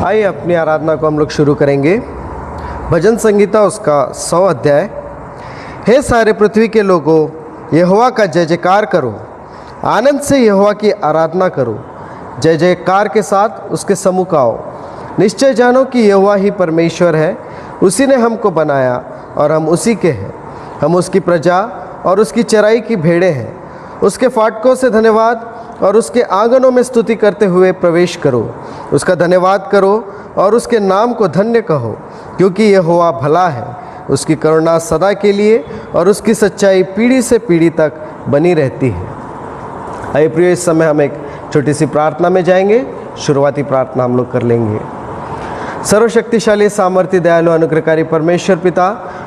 आइए अपनी आराधना को हम लोग शुरू करेंगे। भजन संगीता उसका 100 अध्याय। हे सारे पृथ्वी के लोगों, यहोवा का जय जयकार करो, आनंद से यहोवा की आराधना करो, जय जयकार के साथ उसके सम्मुख आओ। निश्चय जानो कि यहोवा ही परमेश्वर है, उसी ने हमको बनाया और हम उसी के हैं। हम उसकी प्रजा और उसकी चराई की भेड़ें हैं। उसके फाटकों से धन्यवाद और उसके आंगनों में स्तुति करते हुए प्रवेश करो। उसका धन्यवाद करो और उसके नाम को धन्य कहो, क्योंकि यहोवा भला है, उसकी करुणा सदा के लिए और उसकी सच्चाई पीढ़ी से पीढ़ी तक बनी रहती है। आइए प्रिय, इस समय हम एक छोटी सी प्रार्थना में जाएंगे। शुरुआती प्रार्थना हम लोग कर लेंगे। सर्वशक्तिशाली, सामर्थ्य, दयालु, अनुग्रहकारी परमेश्वर पिता,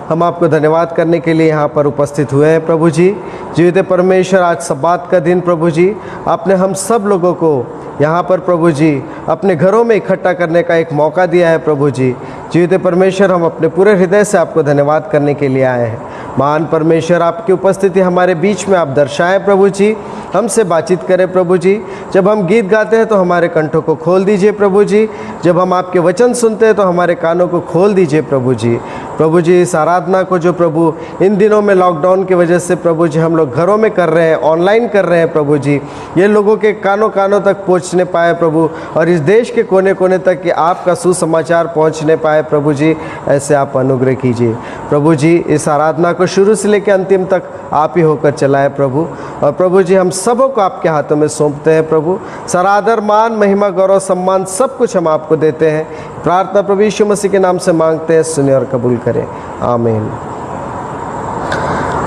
हम आपको धन्यवाद करने के लिए यहाँ पर उपस्थित हुए हैं प्रभु जी। जीवित परमेश्वर, आज सब्बात का दिन प्रभु जी, आपने हम सब लोगों को यहाँ पर प्रभु जी अपने घरों में इकट्ठा करने का एक मौका दिया है प्रभु जी। जीवित परमेश्वर, हम अपने पूरे हृदय से आपको धन्यवाद करने के लिए आए हैं। महान परमेश्वर, आपकी उपस्थिति हमारे बीच में आप दर्शाएं प्रभु जी, हमसे बातचीत करें प्रभु जी। जब हम गीत गाते हैं तो हमारे कंठों को खोल दीजिए प्रभु जी। जब हम आपके वचन सुनते हैं तो हमारे कानों को खोल दीजिए प्रभु जी। प्रभु जी, इस आराधना को जो प्रभु इन दिनों में लॉकडाउन की वजह से प्रभु जी हम लोग घरों में कर रहे हैं, ऑनलाइन कर रहे हैं प्रभु जी, ये लोगों के कानों कानों तक पहुंचने पाए प्रभु, और इस देश के कोने कोने तक कि आपका सुसमाचार पहुंचने पाए प्रभु जी, ऐसे आप अनुग्रह कीजिए प्रभु जी। इस आराधना को शुरू से लेकर अंतिम तक आप ही होकर चलाए प्रभु। और प्रभु जी, हम सबों को आपके हाथों में सौंपते हैं प्रभु। सरादर, मान, महिमा, गौरव, सम्मान सब कुछ हम आपको देते हैं। प्रार्थना प्रभु यीशु मसीह के नाम से मांगते हैं, सुने और कबूल करें, आमीन।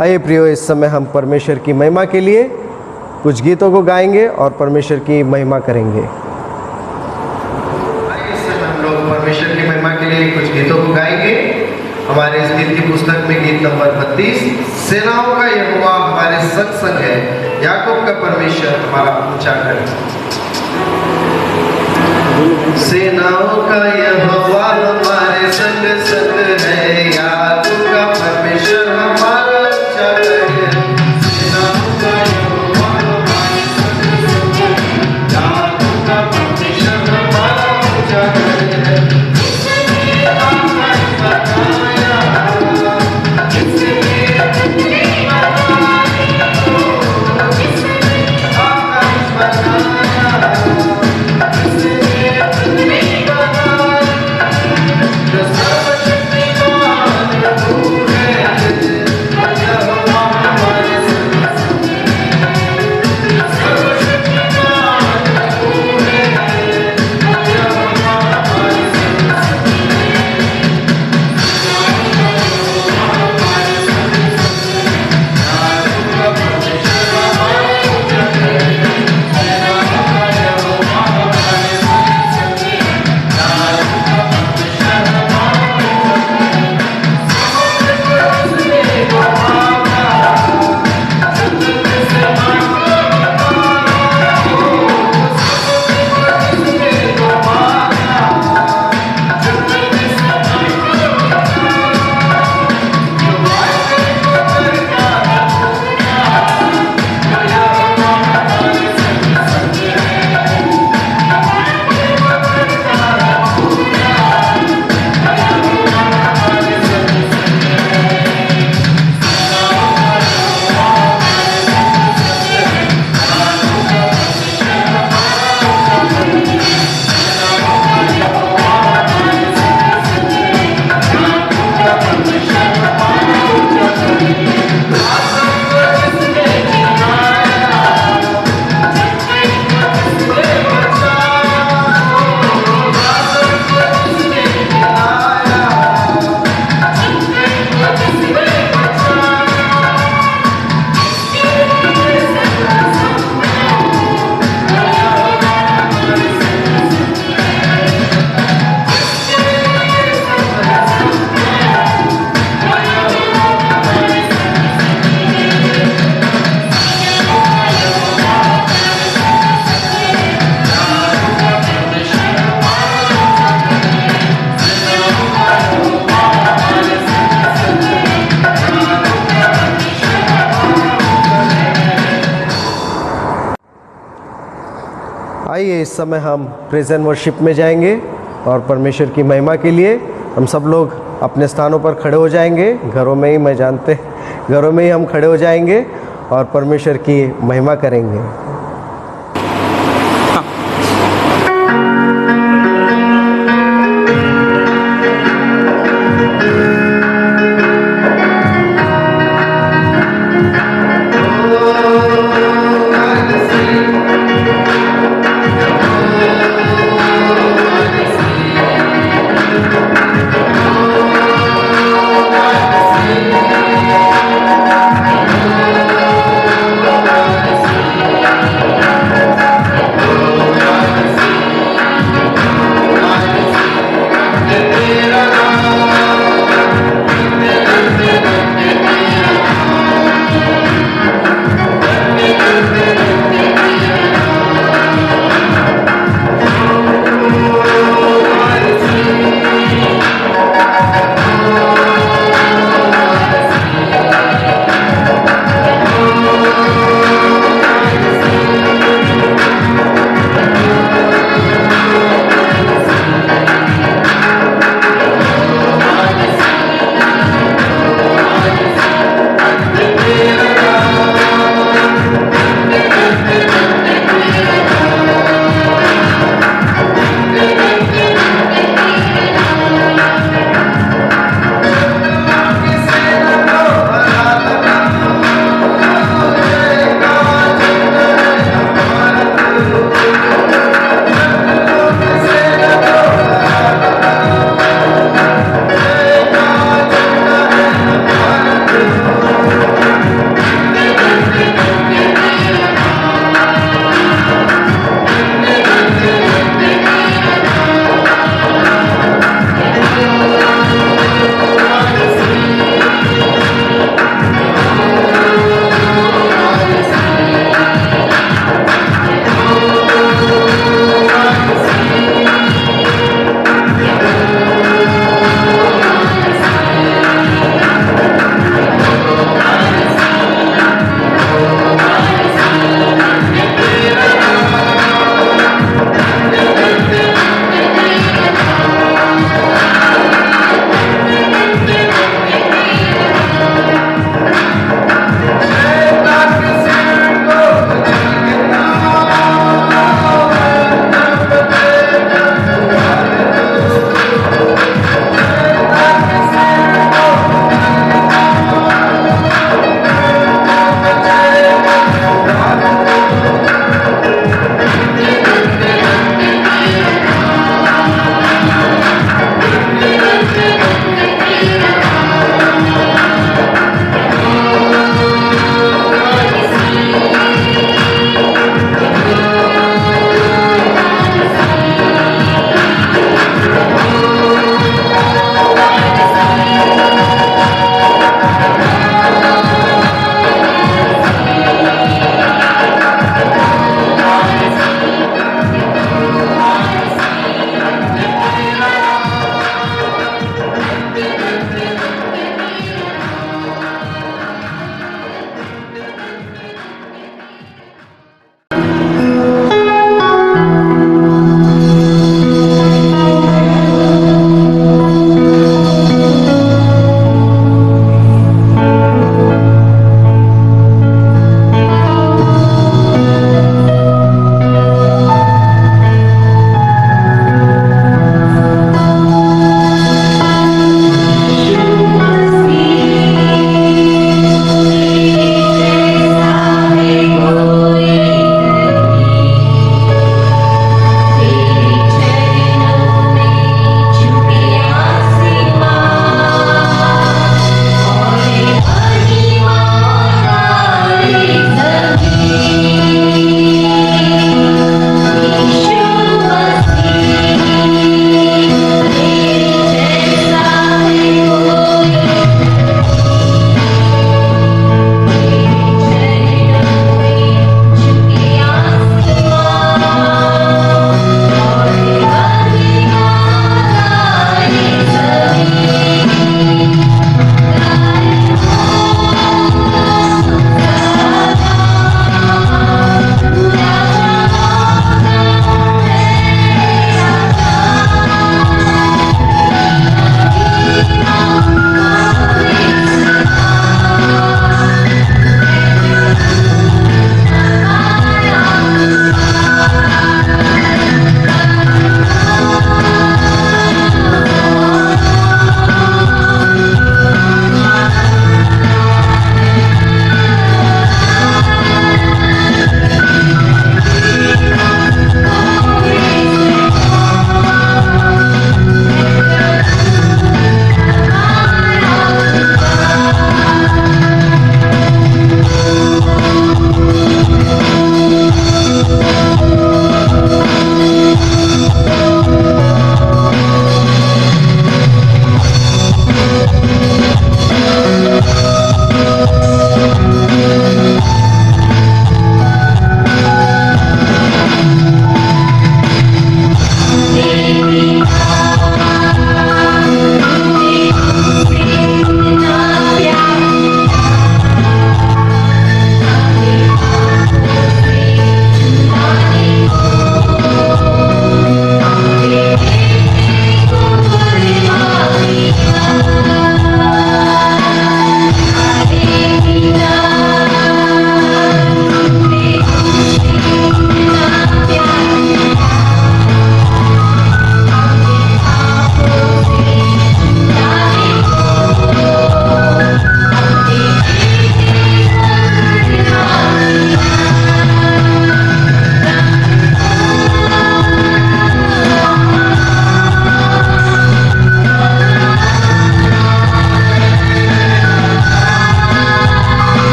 आइए प्रियो, इस समय हम परमेश्वर की महिमा के लिए कुछ गीतों को गाएंगे और परमेश्वर की महिमा करेंगे। इस समय हम लोग परमेश्वर की महिमा के लिए कुछ गीतों को गाएंगे। हमारे इस गीत की पुस्तक में गीत नंबर 32, सेनाओं का यहोवा हमारे संग संग है, याकूब का परमेश्वर हमारा ऊंचा कर। सेनाओं का यहोवा हमारे संग संग है, याकूब का परमेश्वर हमारा ऊंचा कर। सेनाओं का यहोवा हमारे संग संग है, याकूब का परमेश्वर हमारा ऊंचा कर। आइए इस समय हम प्रेजेंट वर्शिप में जाएंगे। और परमेश्वर की महिमा के लिए हम सब लोग अपने स्थानों पर खड़े हो जाएंगे। घरों में ही, मैं जानते, घरों में ही हम खड़े हो जाएंगे और परमेश्वर की महिमा करेंगे।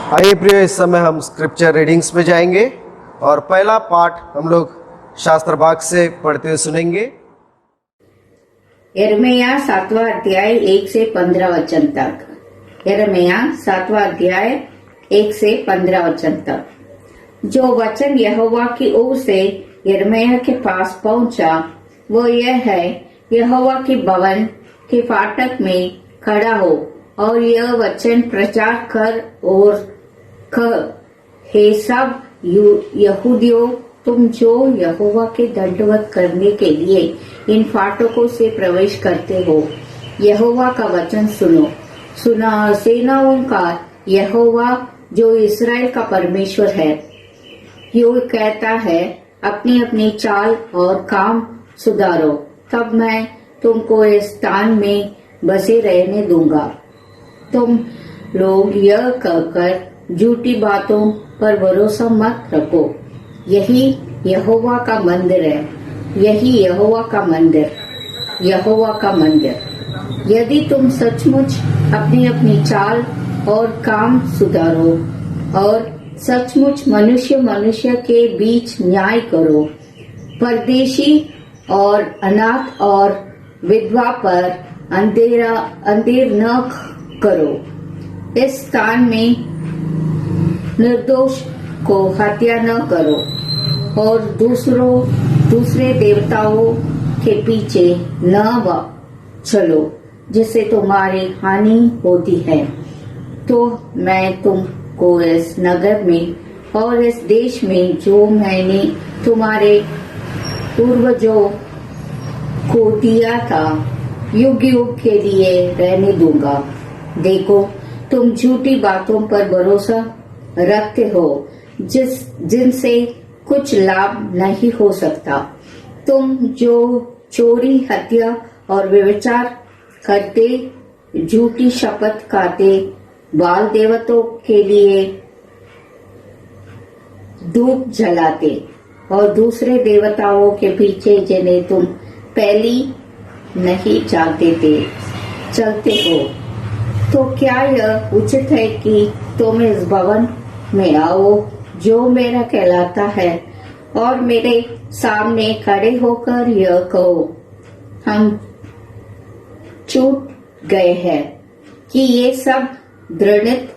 आइए प्रिय, इस समय हम स्क्रिप्चर रीडिंग्स में जाएंगे और पहला पाठ हम लोग शास्त्र भाग से पढ़ते हुए सुनेंगे। यिर्मयाह 7वां अध्याय 1 से 15 वचन तक। यिर्मयाह 7वां अध्याय 1 से 15 वचन तक। जो वचन यहोवा की ओर से यिर्मयाह के पास पहुंचा वो यह है, यहोवा के भवन के फाटक में खड़ा हो और यह वचन प्रचार कर और कह, हे सब यहूदियों, तुम जो यहोवा के दंडवत करने के लिए इन फाटकों से प्रवेश करते हो, यहोवा का वचन सुनो। सुना सेनाओं का यहोवा जो इस्राएल का परमेश्वर है, यो कहता है, अपनी अपनी चाल और काम सुधारो, तब मैं तुमको इस स्थान में बसे रहने दूंगा। तुम लोग यह कहकर झूठी बातों पर भरोसा मत रखो। यही यहोवा का मंदिर है, यही यहोवा का मंदिर, यहोवा का मंदिर। यदि तुम सचमुच अपनी अपनी चाल और काम सुधारो और सचमुच मनुष्य के बीच न्याय करो, परदेशी और अनाथ और विधवा पर अंधेर न करो, इस स्थान में निर्दोष को हत्या न करो और दूसरे देवताओं के पीछे न चलो जिससे तुम्हारी हानि होती है। तो मैं तुमको इस नगर में और इस देश में जो मैंने तुम्हारे पूर्वजों को दिया था, युग युग के लिए रहने दूंगा। देखो, तुम झूठी बातों पर भरोसा रखते हो जिनसे कुछ लाभ नहीं हो सकता। तुम जो चोरी, हत्या और व्यभिचार करते, झूठी शपथ खाते, बाल देवताओं के लिए धूप जलाते और दूसरे देवताओं के पीछे जिन्हें तुम पहली नहीं चाहते थे चलते हो, तो क्या यह उचित है कि तुम इस भवन में आओ जो मेरा कहलाता है और मेरे सामने खड़े होकर यह कहो, हम चूक गए हैं कि ये सब दृढ़ित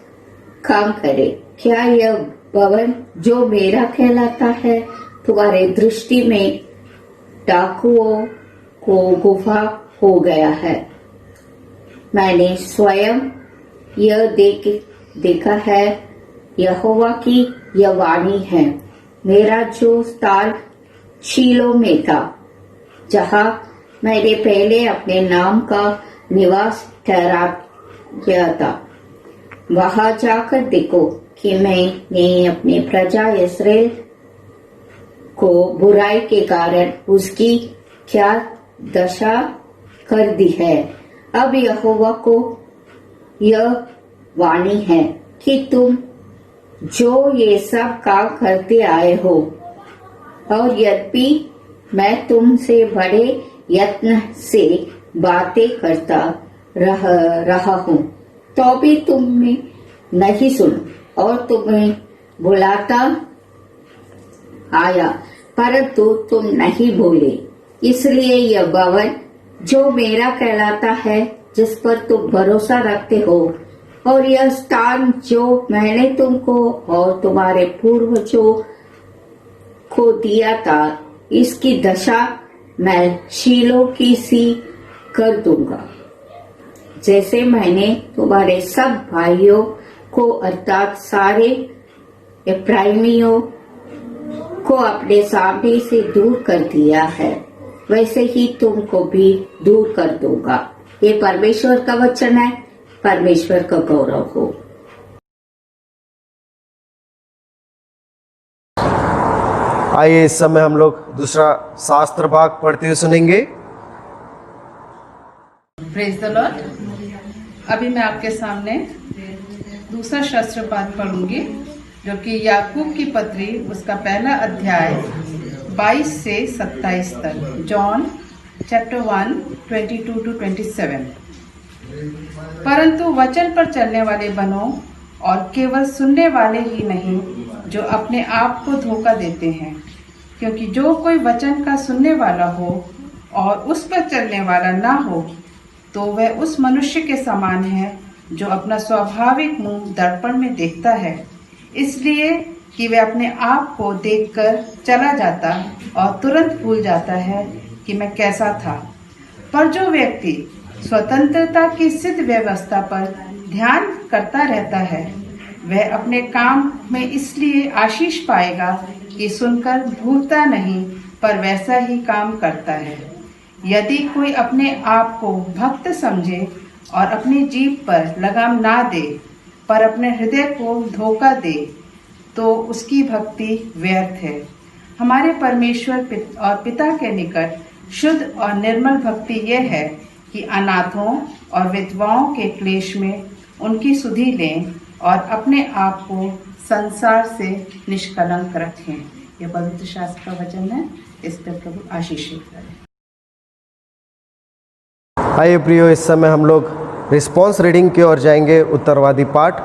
काम करे। क्या यह भवन जो मेरा कहलाता है तुम्हारे दृष्टि में डाकुओं को गुफा हो गया है? मैंने स्वयं यह देखा है, यहोवा की यह वाणी है। मेरा जो स्थान शीलो में था, जहाँ मैंने पहले अपने नाम का निवास ठहरा किया था, वहां जाकर देखो कि मैंने अपने प्रजा इस्राएल को बुराई के कारण उसकी क्या दशा कर दी है। अब यहोवा को यह वाणी है कि तुम जो ये सब काम करते आए हो, और यद्यपि मैं तुमसे बड़े यत्न से बातें करता रहा हूँ, तो भी तुमने नहीं सुना और तुम्हें बुलाता आया, परंतु तुम नहीं बोले। इसलिए यह भवन जो मेरा कहलाता है, जिस पर तुम भरोसा रखते हो, और यह स्थान जो मैंने तुमको और तुम्हारे पूर्वजों को दिया था, इसकी दशा मैं शीलो की सी कर दूंगा, जैसे मैंने तुम्हारे सब भाइयों को अर्थात सारे इब्राहिमियों को अपने सामने से दूर कर दिया है, वैसे ही तुमको भी दूर कर दूंगा। ये परमेश्वर का वचन है। परमेश्वर का गौरव हो। आइए, इस समय हम लोग दूसरा शास्त्र भाग पढ़ते हुए सुनेंगे। Praise the Lord. अभी मैं आपके सामने दूसरा शास्त्र पाठ पढ़ूंगी, जो कि याकूब की पत्री उसका पहला अध्याय 22 से 27 तक। John chapter 1 22 to 27। परंतु वचन पर चलने वाले बनो और केवल सुनने वाले ही नहीं जो अपने आप को धोखा देते हैं, क्योंकि जो कोई वचन का सुनने वाला हो और उस पर चलने वाला ना हो तो वह उस मनुष्य के समान है जो अपना स्वाभाविक मुंह दर्पण में देखता है, इसलिए कि वह अपने आप को देखकर चला जाता और तुरंत भूल जाता है कि मैं कैसा था। पर जो व्यक्ति स्वतंत्रता की सिद्ध व्यवस्था पर ध्यान करता रहता है वह अपने काम में इसलिए आशीष पाएगा कि सुनकर भूलता नहीं पर वैसा ही काम करता है। यदि कोई अपने आप को भक्त समझे और अपनी जीभ पर लगाम ना दे पर अपने हृदय को धोखा दे तो उसकी भक्ति व्यर्थ है। हमारे परमेश्वर और पिता के निकट शुद्ध और निर्मल भक्ति यह है कि अनाथों और विधवाओं के क्लेश में उनकी सुधि लें और अपने आप को संसार से निष्कलंक रखें। यह पवित्र शास्त्र का वचन है, इस पर प्रभु आशीषित करें। आइए प्रियो, इस समय हम लोग रिस्पॉन्स रीडिंग की ओर जाएंगे। उत्तरवादी पाठ,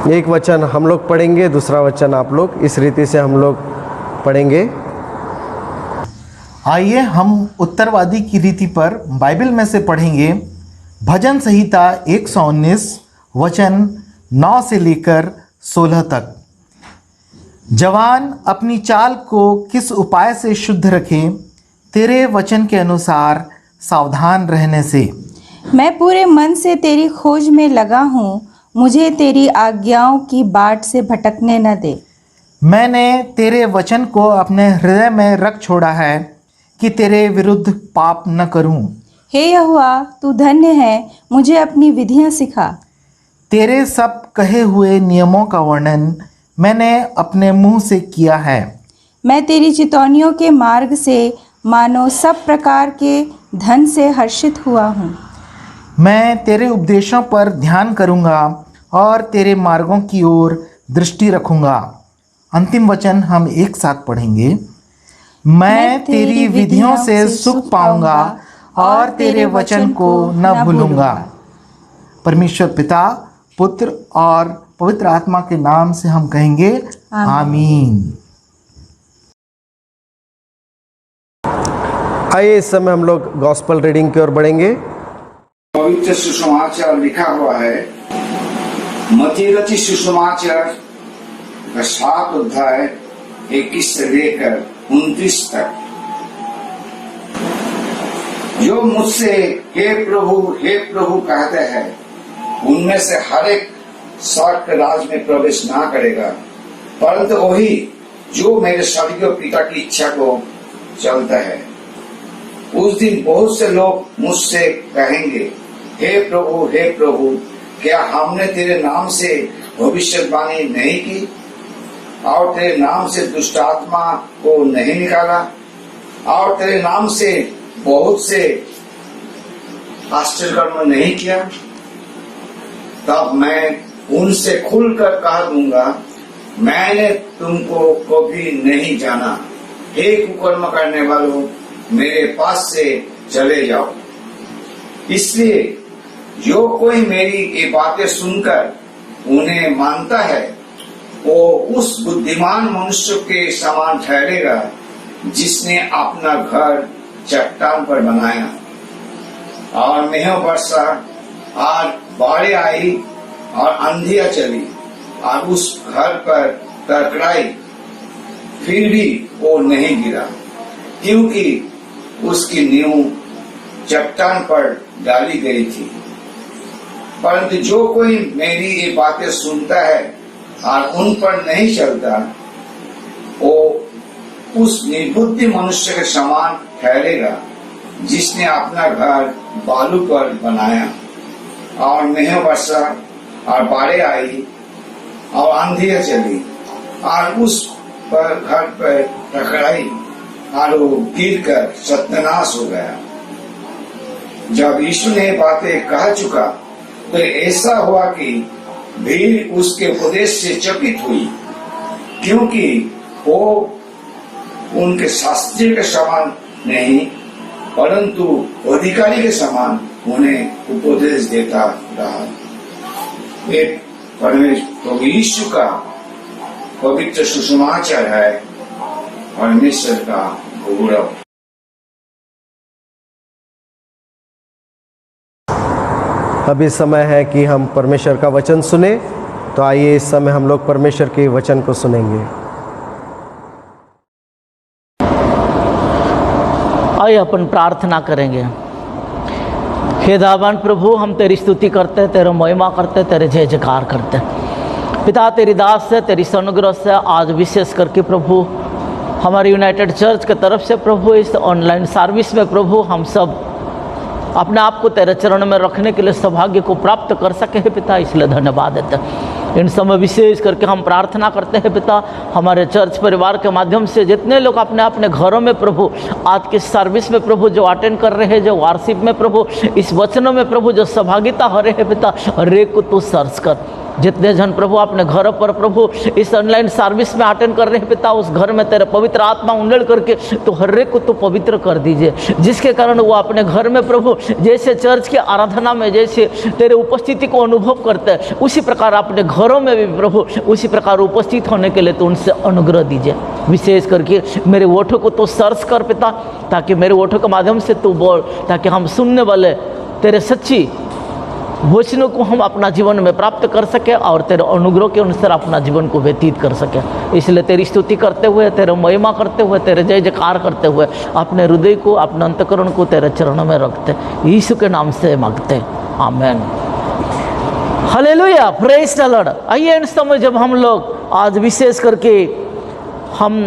एक वचन हम लोग पढ़ेंगे, दूसरा वचन आप लोग, इस रीति से हम लोग पढ़ेंगे। आइए हम उत्तरवादी की रीति पर बाइबल में से पढ़ेंगे। भजन संहिता 119 वचन 9 से लेकर 16 तक। जवान अपनी चाल को किस उपाय से शुद्ध रखे, तेरे वचन के अनुसार सावधान रहने से। मैं पूरे मन से तेरी खोज में लगा हूँ, मुझे तेरी आज्ञाओं की बाट से भटकने न दे। मैंने तेरे वचन को अपने हृदय में रख छोड़ा है कि तेरे विरुद्ध पाप न करूं। हे यहोवा, तू धन्य है, मुझे अपनी विधियां सिखा। तेरे सब कहे हुए नियमों का वर्णन मैंने अपने मुंह से किया है। मैं तेरी चितौनियों के मार्ग से मानो सब प्रकार के धन से हर्षित हुआ हूँ। मैं तेरे उपदेशों पर ध्यान करूँगा और तेरे मार्गों की ओर दृष्टि रखूँगा। अंतिम वचन हम एक साथ पढ़ेंगे। मैं तेरी विधियों से सुख पाऊँगा और तेरे वचन को न भूलूँगा। परमेश्वर पिता, पुत्र और पवित्र आत्मा के नाम से हम कहेंगे आमीन। आइए इस समय हम लोग गॉस्पल रीडिंग की ओर बढ़ेंगे। पवित्र सुसमाचार लिखा हुआ है, मत्ती रचित सुसमाचार का 7 अध्याय 21 से लेकर 29 तक। जो मुझसे हे प्रभु कहते हैं, उनमें से हर एक स्वर्ग राज में प्रवेश ना करेगा, परंतु वही जो मेरे स्वर्गीय पिता की इच्छा को चलता है। उस दिन बहुत से लोग मुझसे कहेंगे, हे प्रभु, क्या हमने तेरे नाम से भविष्यवाणी नहीं की और तेरे नाम से दुष्ट आत्मा को नहीं निकाला और तेरे नाम से बहुत से आश्चर्य कर्म नहीं किया? तब मैं उनसे खुलकर कह दूंगा, मैंने तुमको कभी नहीं जाना। हे कुकर्म करने वालों, मेरे पास से चले जाओ। इसलिए जो कोई मेरी ये बातें सुनकर उन्हें मानता है, वो उस बुद्धिमान मनुष्य के समान ठहरेगा जिसने अपना घर चट्टान पर बनाया और मेह वर्षा और बाढ़ें आई और आंधियां चली और उस घर पर टकराई, फिर भी वो नहीं गिरा, क्योंकि उसकी नींव चट्टान पर डाली गई थी। परंतु जो कोई मेरी ये बातें सुनता है और उन पर नहीं चलता, वो उस निर्बुद्धि मनुष्य के समान ठहरेगा जिसने अपना घर बालू पर बनाया और मेह वर्षा और बाढ़ें आई और आंधियां चली और उस पर घर पर टकराई और वो गिरकर सत्यानाश हो गया। जब यीशु ने बातें कह चुका तो ऐसा हुआ कि भीड़ उसके उपदेश से चकित हुई, क्योंकि वो उनके शास्त्री के समान नहीं परंतु अधिकारी के समान उन्हें उपदेश देता रहा। एक प्रभु यीशु का पवित्र सुसमाचार है, परमेश्वर का गौरव। अभी समय है कि हम परमेश्वर का वचन सुने। तो आइए इस समय हम लोग परमेश्वर के वचन को सुनेंगे। आइए अपन प्रार्थना करेंगे। हे दावान प्रभु, हम तेरी स्तुति करते हैं, तेरा महिमा करते हैं, तेरे जय जयकार करते हैं। पिता, तेरी दास से, तेरी अनुग्रह से आज विशेष करके प्रभु हमारी यूनाइटेड चर्च के तरफ से प्रभु इस ऑनलाइन सर्विस में प्रभु हम सब अपने आप को तेरे चरण में रखने के लिए सौभाग्य को प्राप्त कर सके हैं पिता, इसलिए धन्यवाद देते हैं। इन समय विशेष करके हम प्रार्थना करते हैं पिता, हमारे चर्च परिवार के माध्यम से जितने लोग अपने अपने घरों में प्रभु आज के सर्विस में प्रभु जो अटेंड कर रहे हैं, जो वार्शिप में प्रभु इस वचनों में प्रभु जो सहभागिता हो रहे हैं पिता, हर एक को तू सर्च कर। जितने जन प्रभु अपने घर पर प्रभु इस ऑनलाइन सर्विस में अटेंड कर रहे हैं पिता, उस घर में तेरे पवित्र आत्मा उंडेल करके तो हर एक को तो पवित्र कर दीजिए, जिसके कारण वो अपने घर में प्रभु जैसे चर्च की आराधना में जैसे तेरे उपस्थिति को अनुभव करते हैं, उसी प्रकार अपने घरों में भी प्रभु उसी प्रकार उपस्थित होने के लिए तो उनसे अनुग्रह दीजिए। विशेष करके मेरे ओठों को तो सर्च कर पिता, ताकि मेरे ओठों के माध्यम से तू बोल, ताकि हम सुनने वाले तेरे सच्ची वचनों को हम अपना जीवन में प्राप्त कर सके और तेरे अनुग्रह के अनुसार अपना जीवन को व्यतीत कर सके। इसलिए तेरी स्तुति करते हुए, तेरे महिमा करते हुए, तेरे जय जयकार करते हुए अपने हृदय को, अपने अंतकरण को तेरे चरणों में रखते, यीशु के नाम से मांगते, amen. Hallelujah, praise the Lord. आइए इन समय जब हम लोग आज विशेष करके हम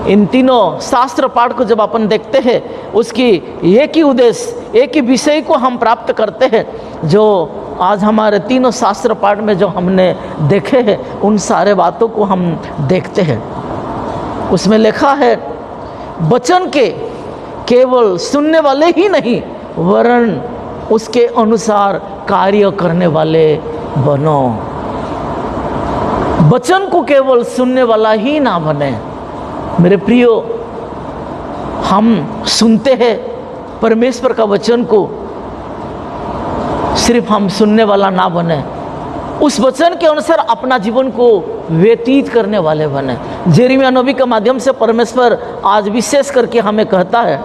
इन तीनों शास्त्र पाठ को जब अपन देखते हैं, उसकी एक ही उद्देश्य, एक ही विषय को हम प्राप्त करते हैं, जो आज हमारे तीनों शास्त्र पाठ में जो हमने देखे हैं उन सारे बातों को हम देखते हैं। उसमें लिखा है, वचन के केवल सुनने वाले ही नहीं वरन उसके अनुसार कार्य करने वाले बनो। वचन को केवल सुनने वाला ही ना बने। मेरे प्रियो, हम सुनते हैं परमेश्वर का वचन को, सिर्फ हम सुनने वाला ना बने, उस वचन के अनुसार अपना जीवन को व्यतीत करने वाले बने। जेरिमिया नबी के माध्यम से परमेश्वर आज विशेष करके हमें कहता है,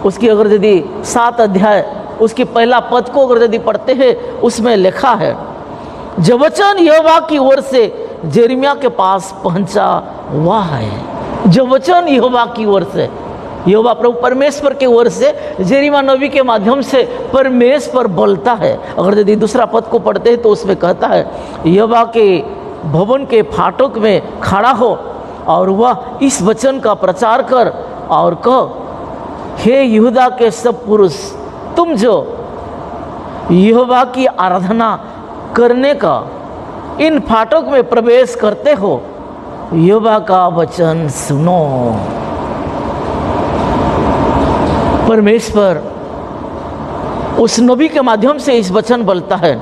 उसकी अगर यदि 7 अध्याय उसकी पहला पद को अगर यदि पढ़ते हैं, उसमें लिखा है, जो वचन यहोवा की ओर से जेरिमिया के पास पहुंचा हुआ है। जो वचन यहोवा की ओर से, यहोवा प्रभु परमेश्वर के ओर से जेरिमिया नबी के माध्यम से परमेश्वर बोलता है। अगर यदि दूसरा पद को पढ़ते हैं तो उसमें कहता है, यहोवा के भवन के फाटक में खड़ा हो और वह इस वचन का प्रचार कर और कह, हे यहूदा के सब पुरुष, तुम जो यहोवा की आराधना करने का इन फाटक में प्रवेश करते हो, यहोवा का वचन सुनो। परमेश्वर उस नबी के माध्यम से इस वचन बोलता है,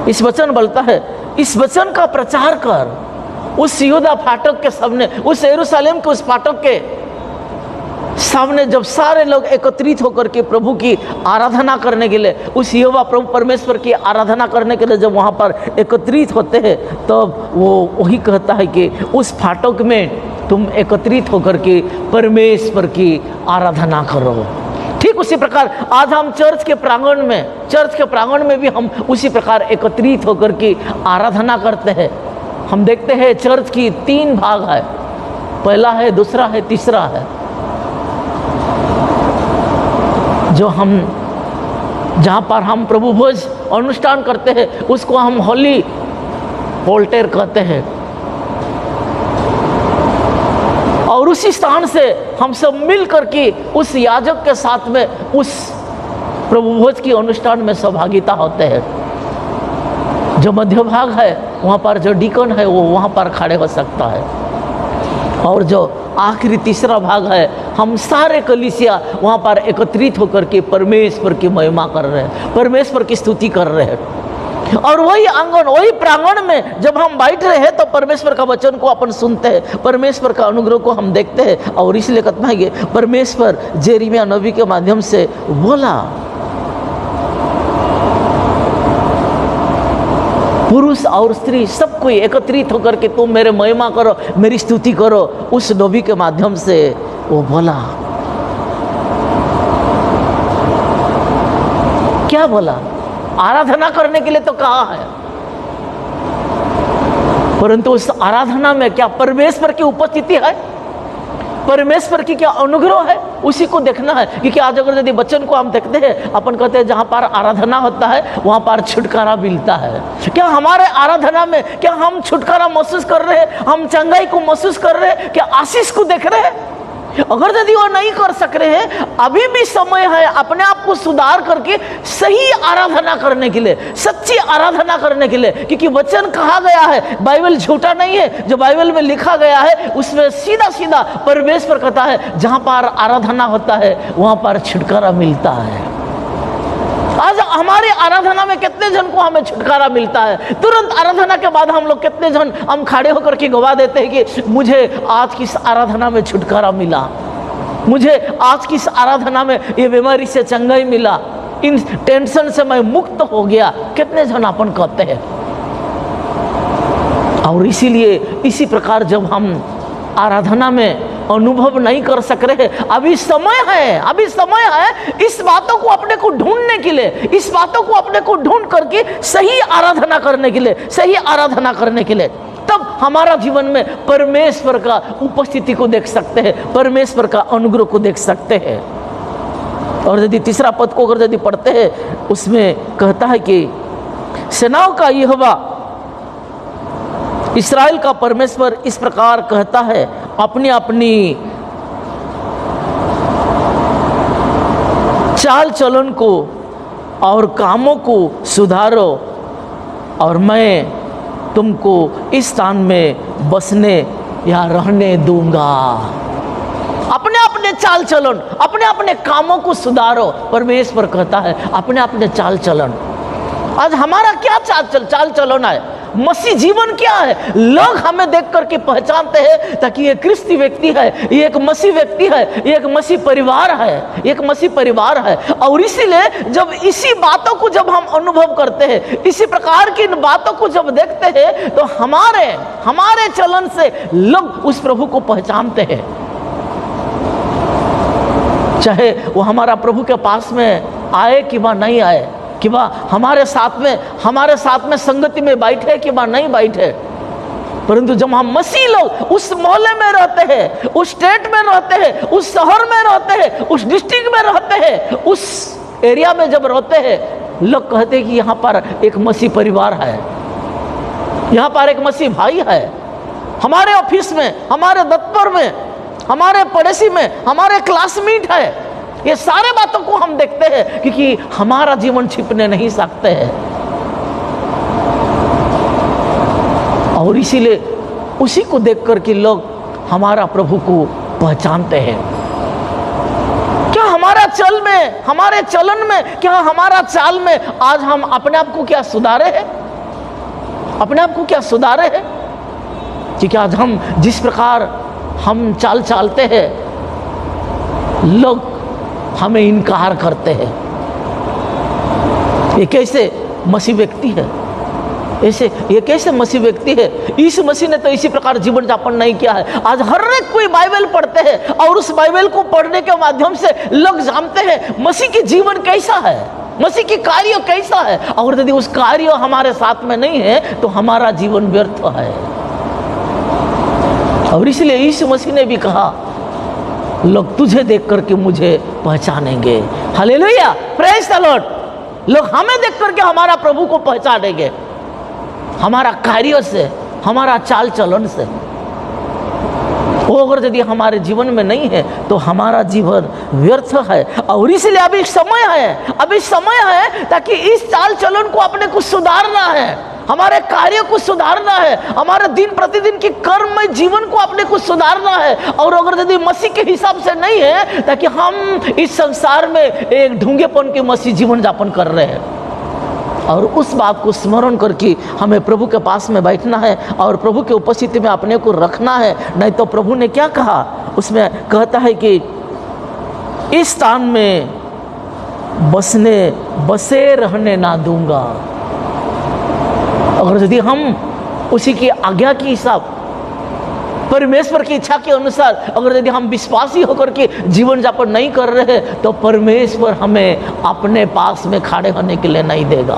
इस वचन बोलता है, इस वचन का प्रचार कर। उस यहूदा फाटक के सामने, उस यरूशलेम के उस फाटक के सामने जब सारे लोग एकत्रित होकर के प्रभु की आराधना करने के लिए, उस यहोवा प्रभु परमेश्वर की आराधना करने के लिए जब वहाँ पर एकत्रित होते हैं, तब तो वो वही कहता है कि उस फाटक में तुम एकत्रित होकर के परमेश्वर की आराधना करो। ठीक उसी प्रकार आज हम चर्च के प्रांगण में भी हम उसी प्रकार एकत्रित होकर के आराधना करते हैं। हम देखते हैं चर्च की 3 भाग है, पहला है, दूसरा है, तीसरा है। जो हम जहाँ पर हम प्रभु भोज अनुष्ठान करते हैं उसको हम होली ऑल्टर कहते हैं, और उसी स्थान से हम सब मिल करके उस याजक के साथ में उस प्रभु भोज की अनुष्ठान में सहभागिता होते हैं। जो मध्य भाग है वहाँ पर जो डीकन है वो वहाँ पर खड़े हो सकता है, और जो आखिरी तीसरा भाग है, हम सारे कलीसिया वहाँ पर एकत्रित होकर के परमेश्वर की महिमा कर रहे हैं, परमेश्वर की स्तुति कर रहे हैं। और वही आंगन, वही प्रांगण में जब हम बैठ रहे हैं तो परमेश्वर का वचन को अपन सुनते हैं, परमेश्वर का अनुग्रह को हम देखते हैं। और इसलिए कहते हैं कि परमेश्वर जेरिमिया नबी के माध्यम से बोला। पुरुष और स्त्री सब कोई एकत्रित होकर के तुम मेरे महिमा करो, मेरी स्तुति करो। उस नबी के माध्यम से वो बोला, क्या बोला? आराधना करने के लिए तो कहा है, परंतु उस आराधना में क्या परमेश्वर की उपस्थिति है, परमेश्वर की क्या अनुग्रह है, उसी को देखना है। क्योंकि आज अगर यदि वचन को हम देखते हैं, अपन कहते हैं जहां पर आराधना होता है वहां पर छुटकारा मिलता है। क्या हमारे आराधना में क्या हम छुटकारा महसूस कर रहे हैं? हम चंगाई को महसूस कर रहे हैं? क्या आशीष को देख रहे हैं? अगर यदि वो नहीं कर सक रहे हैं, अभी भी समय है अपने आप को सुधार करके सही आराधना करने के लिए, सच्ची आराधना करने के लिए। क्योंकि वचन कहा गया है, बाइबल झूठा नहीं है, जो बाइबल में लिखा गया है उसमें सीधा सीधा परमेश्वर कहता है जहां पर आराधना होता है वहां पर छुटकारा मिलता है। आज हमारी आराधना में कितने जन को हमें छुटकारा मिलता है? तुरंत आराधना के बाद हम लोग कितने जन हम खड़े होकर के गवाह देते हैं कि मुझे आज की इस आराधना में छुटकारा मिला, मुझे आज की इस आराधना में ये बीमारी से चंगाई मिला, इन टेंशन से मैं मुक्त हो गया। कितने जन अपन कहते हैं? और इसीलिए इसी प्रकार जब हम आराधना में अनुभव नहीं कर सक रहे, अभी समय है, अभी समय है इस बातों को अपने को ढूंढने के लिए, इस बातों को अपने को ढूंढ करके सही आराधना करने के लिए, सही आराधना करने के लिए। तब हमारा जीवन में परमेश्वर का उपस्थिति को देख सकते हैं, परमेश्वर का अनुग्रह को देख सकते हैं। और यदि तीसरा पद को अगर यदि पढ़ते हैं, उसमें कहता है कि सेनाओं का यहोवा इस्राएल का परमेश्वर इस प्रकार कहता है, अपनी अपनी चाल चलन को और कामों को सुधारो और मैं तुमको इस स्थान में बसने या रहने दूंगा। अपने अपने चाल चलन, अपने अपने कामों को सुधारो। परमेश्वर कहता है अपने अपने चाल चलन। आज हमारा क्या चाल चलन है? मसीह जीवन क्या है? लोग हमें देख करके पहचानते हैं ताकि ये क्रिस्ती व्यक्ति है, ये एक मसीह व्यक्ति है, ये एक मसीह परिवार है, एक मसीह परिवार है। और इसीलिए जब इसी बातों को जब हम अनुभव करते हैं, इसी प्रकार की इन बातों को जब देखते हैं, तो हमारे चलन से लोग उस प्रभु को पहचानते हैं। चाहे वो हमारा प्रभु के पास में आए कि वह नहीं आए, कि वह हमारे साथ में संगति में बैठे कि वह नहीं बैठे, परंतु जब हम मसीह लोग उस मोहल्ले में रहते हैं, उस स्टेट में रहते हैं, उस शहर में रहते हैं, उस डिस्ट्रिक्ट में रहते हैं, उस एरिया में जब रहते हैं, लोग कहते हैं कि यहाँ पर एक मसीह परिवार है, यहाँ पर एक मसीह भाई है। हमारे ऑफिस में, हमारे दफ्तर में, हमारे पड़ोसी में, हमारे क्लासमेट है। ये सारे बातों को हम देखते हैं क्योंकि हमारा जीवन छिपने नहीं सकते हैं। और इसीलिए उसी को देख करके लोग हमारा प्रभु को पहचानते हैं। क्या हमारा चल में, हमारे चलन में, क्या हमारा चाल में आज हम अपने आप को क्या सुधारे हैं? अपने आप को क्या सुधारे हैं? क्योंकि आज हम जिस प्रकार हम चाल चलते हैं, लोग हमें इनकार करते हैं। ये कैसे मसीह व्यक्ति है? ये कैसे मसीह व्यक्ति है? इस मसीह ने तो इसी प्रकार जीवन यापन नहीं किया है। आज हर एक कोई बाइबल पढ़ते हैं और उस बाइबल को पढ़ने के माध्यम से लोग जानते हैं मसीह की जीवन कैसा है, मसीह की कार्य कैसा है। और यदि उस कार्य हमारे साथ में नहीं है तो हमारा जीवन व्यर्थ है। और इसलिए यीशु मसीह ने भी कहा, लोग तुझे देख करके मुझे पहचानेंगे। Hallelujah, praise the Lord. लोग हमें देख करके हमारा प्रभु को पहचानेंगे, हमारा कार्य से, हमारा चाल चलन से। वो अगर यदि हमारे जीवन में नहीं है तो हमारा जीवन व्यर्थ है। और इसलिए अभी समय है ताकि इस चाल चलन को अपने को सुधारना है, हमारे कार्य को सुधारना है, हमारे दिन प्रतिदिन की कर्ममय जीवन को अपने को सुधारना है। और अगर यदि मसीह के हिसाब से नहीं है ताकि हम इस संसार में एक ढूंढेपन के मसीह जीवन यापन कर रहे हैं। और उस बात को स्मरण करके हमें प्रभु के पास में बैठना है और प्रभु के उपस्थिति में अपने को रखना है। नहीं तो प्रभु ने क्या कहा? उसमें कहता है कि इस स्थान में बसे रहने ना दूंगा। अगर यदि हम उसी की आज्ञा के हिसाब, परमेश्वर की इच्छा के अनुसार अगर यदि हम विश्वासी होकर के जीवन यापन नहीं कर रहे, तो परमेश्वर हमें अपने पास में खड़े होने के लिए नहीं देगा,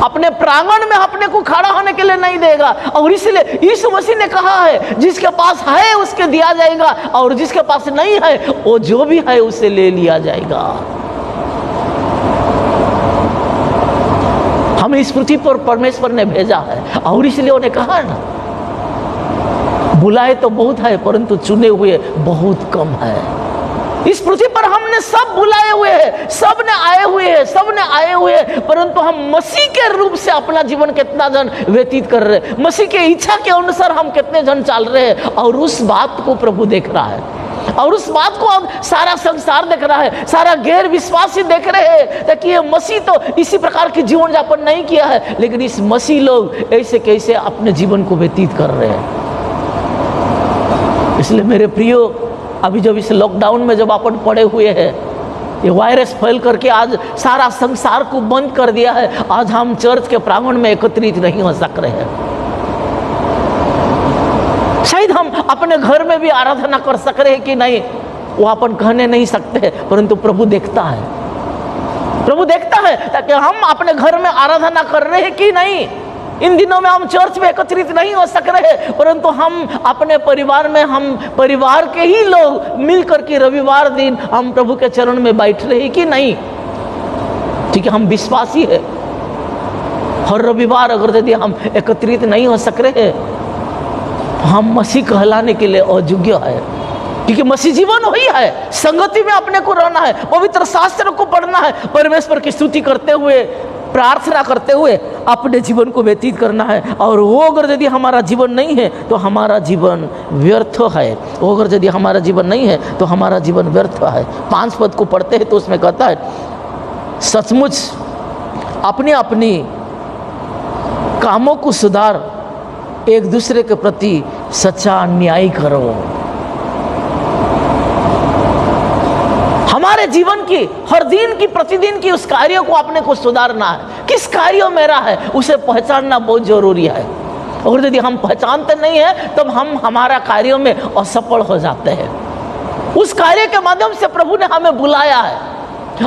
अपने प्रांगण में अपने को खड़ा होने के लिए नहीं देगा। और इसलिए यीशु मसीह ने कहा है, जिसके पास है उसके दिया जाएगा, और जिसके पास नहीं है वो जो भी है उससे ले लिया जाएगा। हमें इस पृथ्वी पर परमेश्वर ने भेजा है, और इसलिए उन्हें कहा है ना, बुलाए तो बहुत है परंतु चुने हुए बहुत कम है। इस पृथ्वी पर हमने सब बुलाए हुए हैं, सब ने आए हुए हैं, सब ने आए हुए हैं, परंतु हम मसीह के रूप से अपना जीवन कितना जन व्यतीत कर रहे हैं, मसीह के इच्छा के अनुसार हम कितने जन चल रहे हैं। और उस बात को प्रभु देख रहा है, और उस बात को अब सारा संसार देख रहा है, सारा गैर विश्वासी देख रहे हैं, ताकि ये मसीह तो इसी प्रकार की जीवन यापन नहीं किया है, लेकिन इस मसीह लोग ऐसे कैसे अपने जीवन को व्यतीत कर रहे हैं। इसलिए मेरे प्रियो, अभी जब इस लॉकडाउन में जब अपन पड़े हुए हैं, ये वायरस फैल करके आज सारा संसार को बंद कर दिया है, आज हम चर्च के प्रांगण में एकत्रित नहीं हो सक रहे हैं। शायद हम अपने घर में भी आराधना कर सक रहे हैं कि नहीं, वो अपन कहने नहीं सकते, परंतु प्रभु देखता है, प्रभु देखता है ताकि हम अपने घर में आराधना कर रहे हैं कि नहीं। इन दिनों में हम चर्च में एकत्रित नहीं हो सक रहे, परंतु हम अपने परिवार में, हम परिवार के ही लोग मिल करके रविवार दिन हम प्रभु के चरण में बैठ रहे हैं कि नहीं। ठीक है, हम विश्वासी है, हर रविवार अगर यदि हम एकत्रित नहीं हो सक रहे, हम मसीह कहलाने के लिए अयोग्य है, क्योंकि मसीह जीवन वही है, संगति में अपने को रहना है, पवित्र शास्त्र को पढ़ना है, परमेश्वर की स्तुति करते हुए, प्रार्थना करते हुए अपने जीवन को व्यतीत करना है। और वो अगर यदि हमारा जीवन नहीं है तो हमारा जीवन व्यर्थ है, वो अगर यदि हमारा जीवन नहीं है तो हमारा जीवन व्यर्थ है। 5 पद को पढ़ते हैं तो उसमें कहता है, सचमुच अपने अपनी कामों को सुधार, एक दूसरे के प्रति सच्चा न्याय करो। हमारे जीवन की, हर दिन की, प्रतिदिन की उस कार्यों को अपने को सुधारना है। किस कार्यों मेरा है उसे पहचानना बहुत जरूरी है। और यदि हम पहचानते नहीं है तब हम हमारा कार्यों में असफल हो जाते हैं। उस कार्य के माध्यम से प्रभु ने हमें बुलाया है,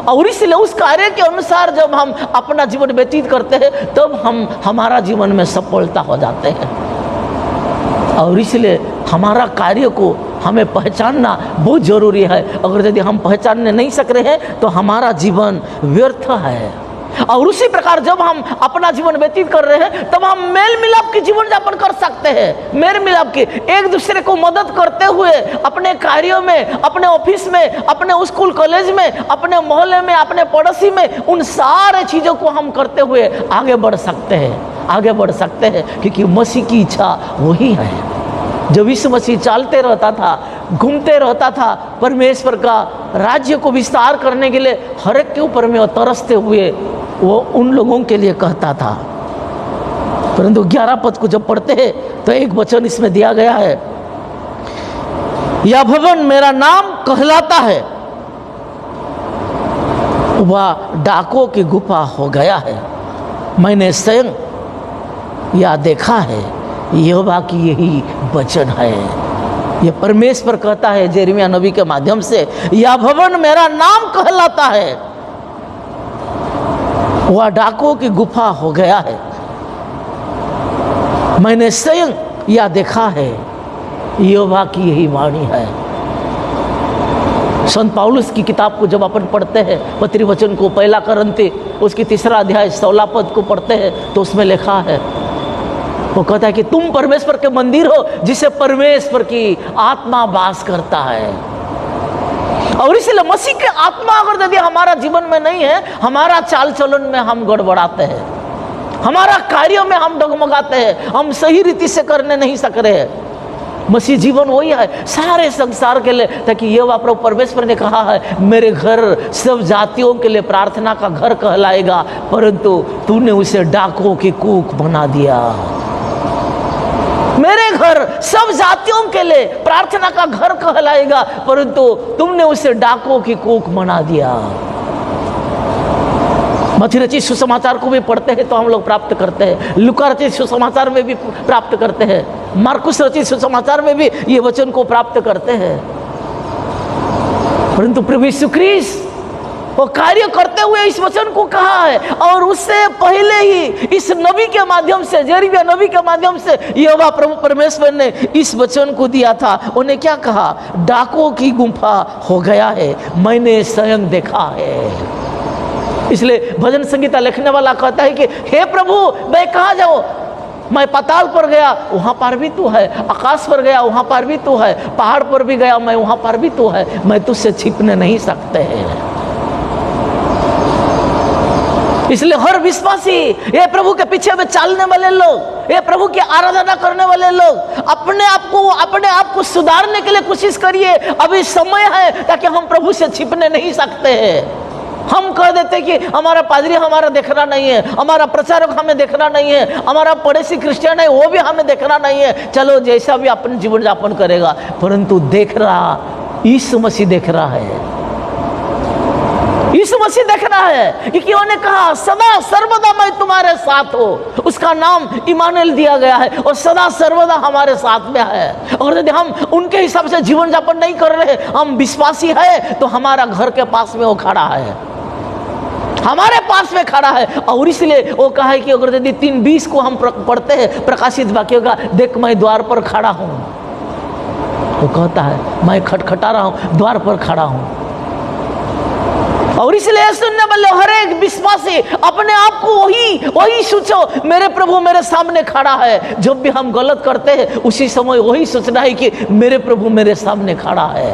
और इसलिए उस कार्य के अनुसार जब हम अपना जीवन व्यतीत करते हैं तब हम हमारा जीवन में सफलता हो जाते हैं। और इसलिए हमारा कार्य को हमें पहचानना बहुत जरूरी है। अगर यदि हम पहचानने नहीं सक रहे हैं तो हमारा जीवन व्यर्थ है। और उसी प्रकार जब हम अपना जीवन व्यतीत कर रहे हैं तब हम मेल मिलाप की जीवन यापन कर सकते हैं। मेल मिलाप की, एक दूसरे को मदद करते हुए अपने कार्यों में, अपने ऑफिस में, अपने स्कूल कॉलेज में, अपने मोहल्ले में, अपने पड़ोसी में, उन सारे चीज़ों को हम करते हुए आगे बढ़ सकते हैं, आगे बढ़ सकते हैं, क्योंकि मसीह की इच्छा वही है। जब यीशु मसीह चलते रहता था, घूमते रहता था, परमेश्वर का राज्य को विस्तार करने के लिए हर एक के ऊपर में तरसते हुए वो उन लोगों के लिए कहता था। परंतु 11 पद को जब पढ़ते हैं तो एक वचन इसमें दिया गया है, यह भवन मेरा नाम कहलाता है, वह डाकों की गुफा हो गया है। मैंने स्वयं यह देखा है, यहोवा की यही वचन है। यह परमेश्वर कहता है यिर्मयाह नबी के माध्यम से, यह भवन मेरा नाम कहलाता है, वह डाकों की गुफा हो गया है। मैंने स्वयं यह देखा है, यहोवा की यही वाणी है। संत पौलुस की किताब को जब अपन पढ़ते हैं, पत्री वचन को, 1 कुरिन्थी उसकी 3 अध्याय 16 पद को पढ़ते हैं तो उसमें लिखा है, वो कहता है कि तुम परमेश्वर के मंदिर हो जिसे परमेश्वर की आत्मा वास करता है। और इसलिए मसीह की आत्मा अगर यदि हमारा जीवन में नहीं है, हमारा चाल चलन में हम गड़बड़ाते हैं, हमारा कार्यों में हम डगमगाते हैं, हम सही रीति से करने नहीं सक रहे हैं। मसीह जीवन वही है सारे संसार के लिए, ताकि ये प्रभु परमेश्वर ने कहा है, मेरे घर सब जातियों के लिए प्रार्थना का घर कहलाएगा, परंतु तूने उसे डाकों की कूक बना दिया। मेरे घर सब जातियों के लिए प्रार्थना का घर कहलाएगा, परंतु तुमने उसे डाकों की कूक बना दिया। मत्ती रचित सुसमाचार को भी पढ़ते हैं तो हम लोग प्राप्त करते हैं, लूका रचित सुसमाचार में भी प्राप्त करते हैं, मार्कुस रचित सुसमाचार में भी ये वचन को प्राप्त करते हैं। परंतु प्रभु यीशु ख्रीस्त वो कार्य करते हुए इस वचन को कहा है, और उससे पहले ही इस नबी के माध्यम से, जेरिमिया नबी के माध्यम से यहोवा प्रभु परमेश्वर ने इस वचन को दिया था। उन्हें क्या कहा? डाकों की गुफा हो गया है, मैंने स्वयं देखा है। इसलिए भजन संगीता लिखने वाला कहता है कि हे प्रभु मैं कहाँ जाऊं? मैं पाताल पर गया, वहां पर भी तू है, आकाश पर गया, वहां पर भी तू है, पहाड़ पर भी गया मैं, वहां पर भी तू है, मैं तुझसे छिपने नहीं सकते हैं। इसलिए हर विश्वासी, ये प्रभु के पीछे में चलने वाले लोग, ये प्रभु की आराधना करने वाले लोग अपने आप को सुधारने के लिए कोशिश करिए। अभी समय है ताकि हम प्रभु से छिपने नहीं सकते हैं। हम कह देते कि हमारा पादरी हमारा देखना नहीं है, हमारा प्रचारक हमें देखना नहीं है, हमारा पड़ोसी क्रिश्चियन है वो भी हमें देखना नहीं है, चलो जैसा भी अपन जीवन यापन करेगा। परंतु देख रहा यीशु मसीह देख रहा है, यीशु मसीह देख रहा है कि उन्होंने कहा सदा सर्वदा मैं तुम्हारे साथ हो। उसका नाम इमानुएल दिया गया है और सदा सर्वदा हमारे साथ में है। और यदि हम उनके हिसाब से जीवन यापन नहीं कर रहे, हम विश्वासी है, तो हमारा घर के पास में वो खड़ा है, हमारे पास में खड़ा है। और इसलिए वो कहा है कि अगर यदि 3:20 को हम पढ़ते हैं प्रकाशित वाक्य का, देख मैं द्वार पर खड़ा हूं, वो कहता है मैं खटखटा रहा हूं, द्वार पर खड़ा हूं। और इसलिए सुनने वाले हर एक विश्वासी अपने आप को वही सोचो, मेरे प्रभु मेरे सामने खड़ा है। जब भी हम गलत करते हैं उसी समय वही सोचना है कि मेरे प्रभु मेरे सामने खड़ा है।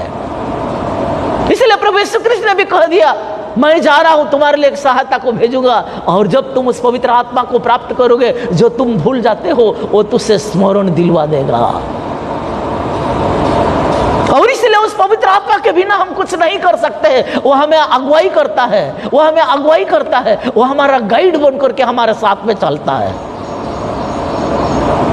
इसलिए प्रभु यीशु कृष्ण ने भी कह दिया मैं जा रहा हूं, तुम्हारे लिए एक सहायता को भेजूंगा, और जब तुम उस पवित्र आत्मा को प्राप्त करोगे, जो तुम भूल जाते हो वो तुझसे स्मरण दिलवा देगा। और इसलिए उस पवित्र आत्मा के बिना हम कुछ नहीं कर सकते हैं। वो हमें अगुवाई करता है, वो हमें अगुवाई करता है, वो हमारा गाइड बन करके हमारे साथ में चलता है।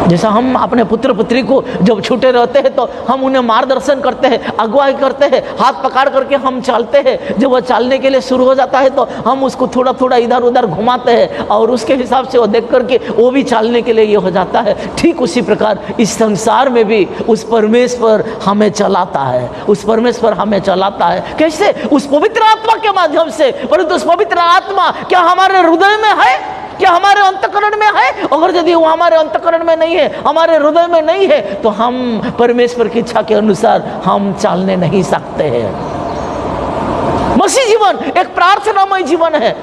जैसा हम अपने पुत्र पुत्री को जब छूटे रहते हैं तो हम उन्हें मार्गदर्शन करते हैं, अगुवाई करते हैं, हाथ पकड़ करके हम चलते हैं। जब वह चलने के लिए शुरू हो जाता है तो हम उसको थोड़ा थोड़ा इधर उधर घुमाते हैं, और उसके हिसाब से वो देख करके वो भी चलने के लिए ये हो जाता है। ठीक उसी प्रकार इस संसार में भी उस परमेश्वर हमें चलाता है, उस परमेश्वर हमें चलाता है। कैसे? उस पवित्र आत्मा के माध्यम से। परंतु उस पवित्र आत्मा क्या हमारे हृदय में है? क्या हमारे अंतःकरण में है? अगर यदि वो हमारे अंतःकरण में नहीं है, हमारे हृदय में नहीं है, तो हम परमेश्वर की इच्छा के अनुसार हम चलने नहीं सकते हैं। मसीह जीवन एक प्रार्थनामय जीवन है।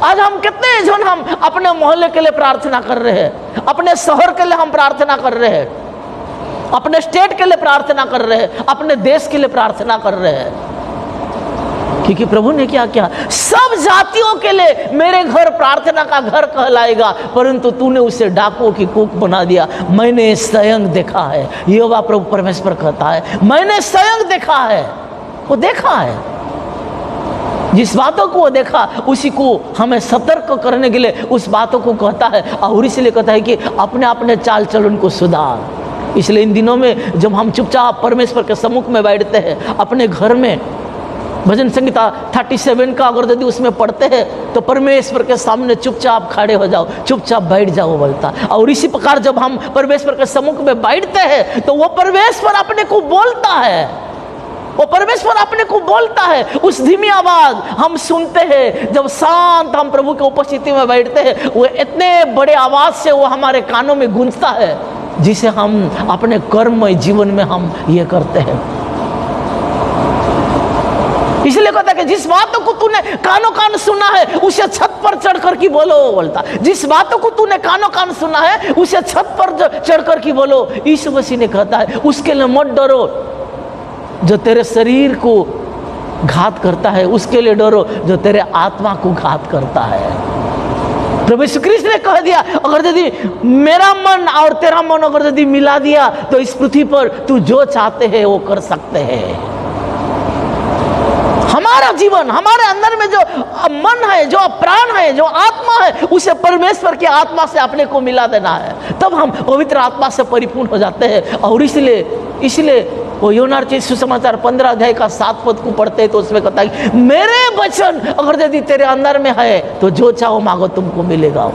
आज हम कितने जन हम अपने मोहल्ले के लिए प्रार्थना कर रहे हैं, अपने शहर के लिए हम प्रार्थना कर रहे हैं, अपने स्टेट के लिए प्रार्थना कर रहे हैं, अपने देश के लिए प्रार्थना कर रहे हैं। क्योंकि प्रभु ने क्या किया? सब जातियों के लिए मेरे घर प्रार्थना का घर कहलाएगा, परंतु तूने उसे डाकुओं की कूप बना दिया। मैंने स्वयं देखा है, यहोवा प्रभु परमेश्वर कहता है, मैंने स्वयं देखा है। वो देखा है, जिस बातों को वो देखा उसी को हमें सतर्क करने के लिए उस बातों को कहता है, और इसलिए कहता है कि अपने अपने चाल चलन को सुधार। इसलिए इन दिनों में जब हम चुपचाप परमेश्वर के सम्मुख में बैठते हैं अपने घर में, भजन संहिता 37 का अगर यदि उसमें पढ़ते हैं तो परमेश्वर के सामने चुपचाप खड़े हो जाओ, चुपचाप बैठ जाओ बोलता। और इसी प्रकार जब हम परमेश्वर के सम्मुख में बैठते हैं तो वो परमेश्वर अपने को बोलता है, वो परमेश्वर अपने को बोलता है। उस धीमी आवाज हम सुनते हैं जब शांत हम प्रभु की उपस्थिति में बैठते हैं, वो इतने बड़े आवाज से वो हमारे कानों में गूंजता है, जिसे हम अपने कर्ममय जीवन में हम ये करते हैं। इसलिए कहता है कि जिस बातों को तूने कानों कान सुना है उसे छत पर चढ़कर की बोलो बोलता। जिस बातों को तूने कानों कान सुना है उसे छत पर चढ़कर की बोलो। यीशु मसीह ने कहता है उसके लिए मत डरो जो तेरे शरीर को घात करता है, उसके लिए डरो जो तेरे आत्मा को घात करता है। प्रभु यीशु कृष्ण ने कह दिया अगर यदि मेरा मन और तेरा मन अगर यदि मिला दिया तो इस पृथ्वी पर तू जो चाहते हैं वो कर सकते हैं। हमारा जीवन, हमारे अंदर में जो मन है, जो प्राण है, जो आत्मा है, उसे परमेश्वर की आत्मा से अपने को मिला देना है, तब हम पवित्र आत्मा से परिपूर्ण हो जाते हैं। और इसलिए वो योना के सुसमाचार 15 अध्याय का 7 पद को पढ़ते हैं तो उसमें कहता है मेरे वचन अगर यदि तेरे अंदर में है तो जो चाहो मांगो तुमको मिलेगा।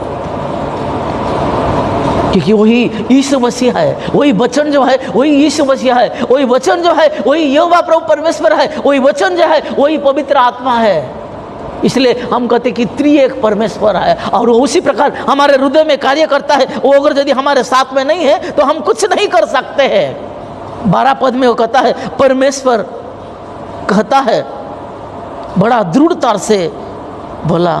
क्योंकि वही यीशु मसीह है, वही वचन जो है वही यीशु मसीह है, वही वचन जो है वही यहोवा प्रभु परमेश्वर है, वही वचन जो है वही पवित्र आत्मा है। इसलिए हम कहते कि त्रिएक परमेश्वर है और वो उसी प्रकार हमारे हृदय में कार्य करता है। वो अगर यदि हमारे साथ में नहीं है तो हम कुछ नहीं कर सकते हैं। 12 पद में वो कहता है, परमेश्वर कहता है बड़ा दृढ़ता से बोला,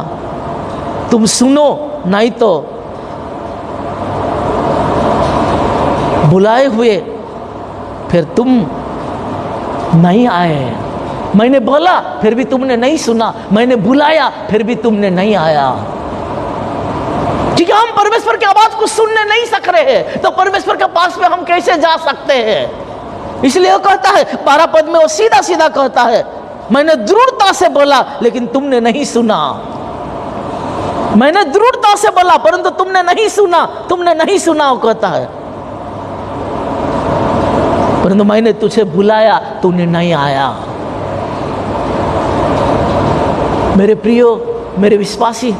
तुम सुनो नहीं तो बुलाए हुए फिर तुम नहीं आए। मैंने बोला फिर भी तुमने नहीं सुना, मैंने बुलाया फिर भी तुमने नहीं आया। क्योंकि हम परमेश्वर की आवाज को सुनने नहीं सक रहे हैं तो परमेश्वर के पास में हम कैसे जा सकते हैं। इसलिए वो कहता है 12 पद में वो सीधा सीधा कहता है, मैंने दृढ़ता से बोला लेकिन तुमने नहीं सुना। मैंने दृढ़ता से बोला परंतु तुमने नहीं सुना, तुमने नहीं सुना। वो कहता है परंतु मैंने तुझे बुलाया तूने नहीं आया। मेरे प्रियो, मेरे विश्वासी,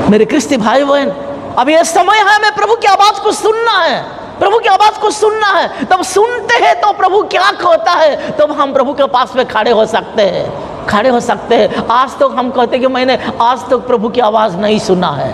मेरे क्रिस्ती भाई बहन, अब यह समय है हमें प्रभु की आवाज को सुनना है, प्रभु की आवाज को सुनना है। तब सुनते हैं तो प्रभु क्या कहता है तब हम प्रभु के पास में खड़े हो सकते हैं, खड़े हो सकते हैं। आज तक हम कहते कि मैंने आज तक प्रभु की आवाज नहीं सुना है,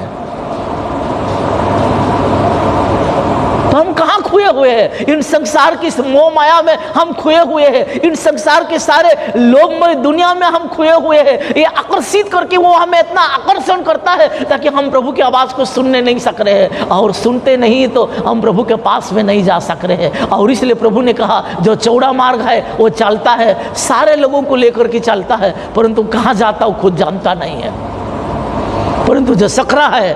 तो हम कहाँ खोए हुए हैं? इन संसार की मोह माया में हम खोए हुए हैं, इन संसार के सारे लोकमय दुनिया में हम खोए हुए हैं। ये आकर्षित करके वो हमें इतना आकर्षण करता है ताकि हम प्रभु की आवाज को सुनने नहीं सक रहे हैं, और सुनते नहीं तो हम प्रभु के पास में नहीं जा सक रहे हैं। और इसलिए प्रभु ने कहा जो चौड़ा मार्ग है वो चलता है, सारे लोगों को लेकर के चलता है, परंतु कहाँ जाता वो खुद जानता नहीं है। परंतु जो सकरा है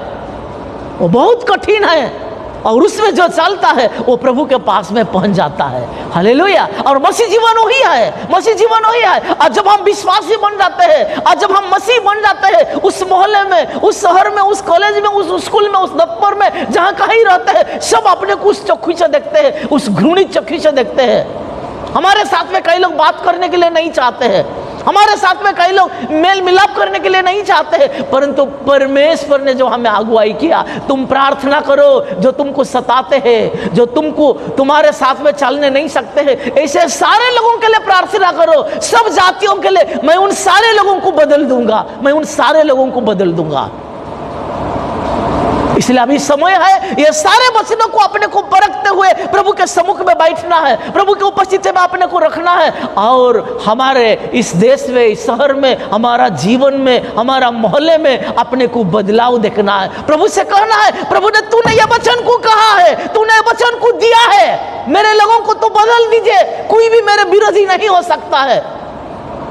वो बहुत कठिन है और उसमें जो चलता है वो प्रभु के पास में पहुंच जाता है। हालेलुया। और मसीह जीवन वही है, मसीह जीवन वही है। और जब हम विश्वासी बन जाते हैं और जब हम मसीह बन जाते हैं, उस मोहल्ले में, उस शहर में, उस कॉलेज में, उस स्कूल में, उस दफ्तर में, जहां कहीं रहते हैं, सब अपने को उस चक्षु से देखते हैं, उस घृणित चक्षु से देखते हैं। हमारे साथ में कई लोग बात करने के लिए नहीं चाहते हैं, हमारे साथ में कई लोग मेल मिलाप करने के लिए नहीं चाहते हैं, परंतु परमेश्वर ने जो हमें अगुवाई किया, तुम प्रार्थना करो जो तुमको सताते हैं, जो तुमको तुम्हारे साथ में चलने नहीं सकते हैं, ऐसे सारे लोगों के लिए प्रार्थना करो, सब जातियों के लिए। मैं उन सारे लोगों को बदल दूंगा, मैं उन सारे लोगों को बदल दूंगा। इसलिए अभी समय है ये सारे वचनों को अपने को परखते हुए प्रभु के सम्मुख में बैठना है, प्रभु की उपस्थिति में अपने को रखना है, और हमारे इस देश में, इस शहर में, हमारा जीवन में, हमारा मोहल्ले में अपने को बदलाव देखना है। प्रभु से कहना है, प्रभु ने तूने ये वचन को कहा है, तूने ये वचन को दिया है, मेरे लोगों को तो बदल दीजिए। कोई भी मेरे विरोधी नहीं हो सकता है,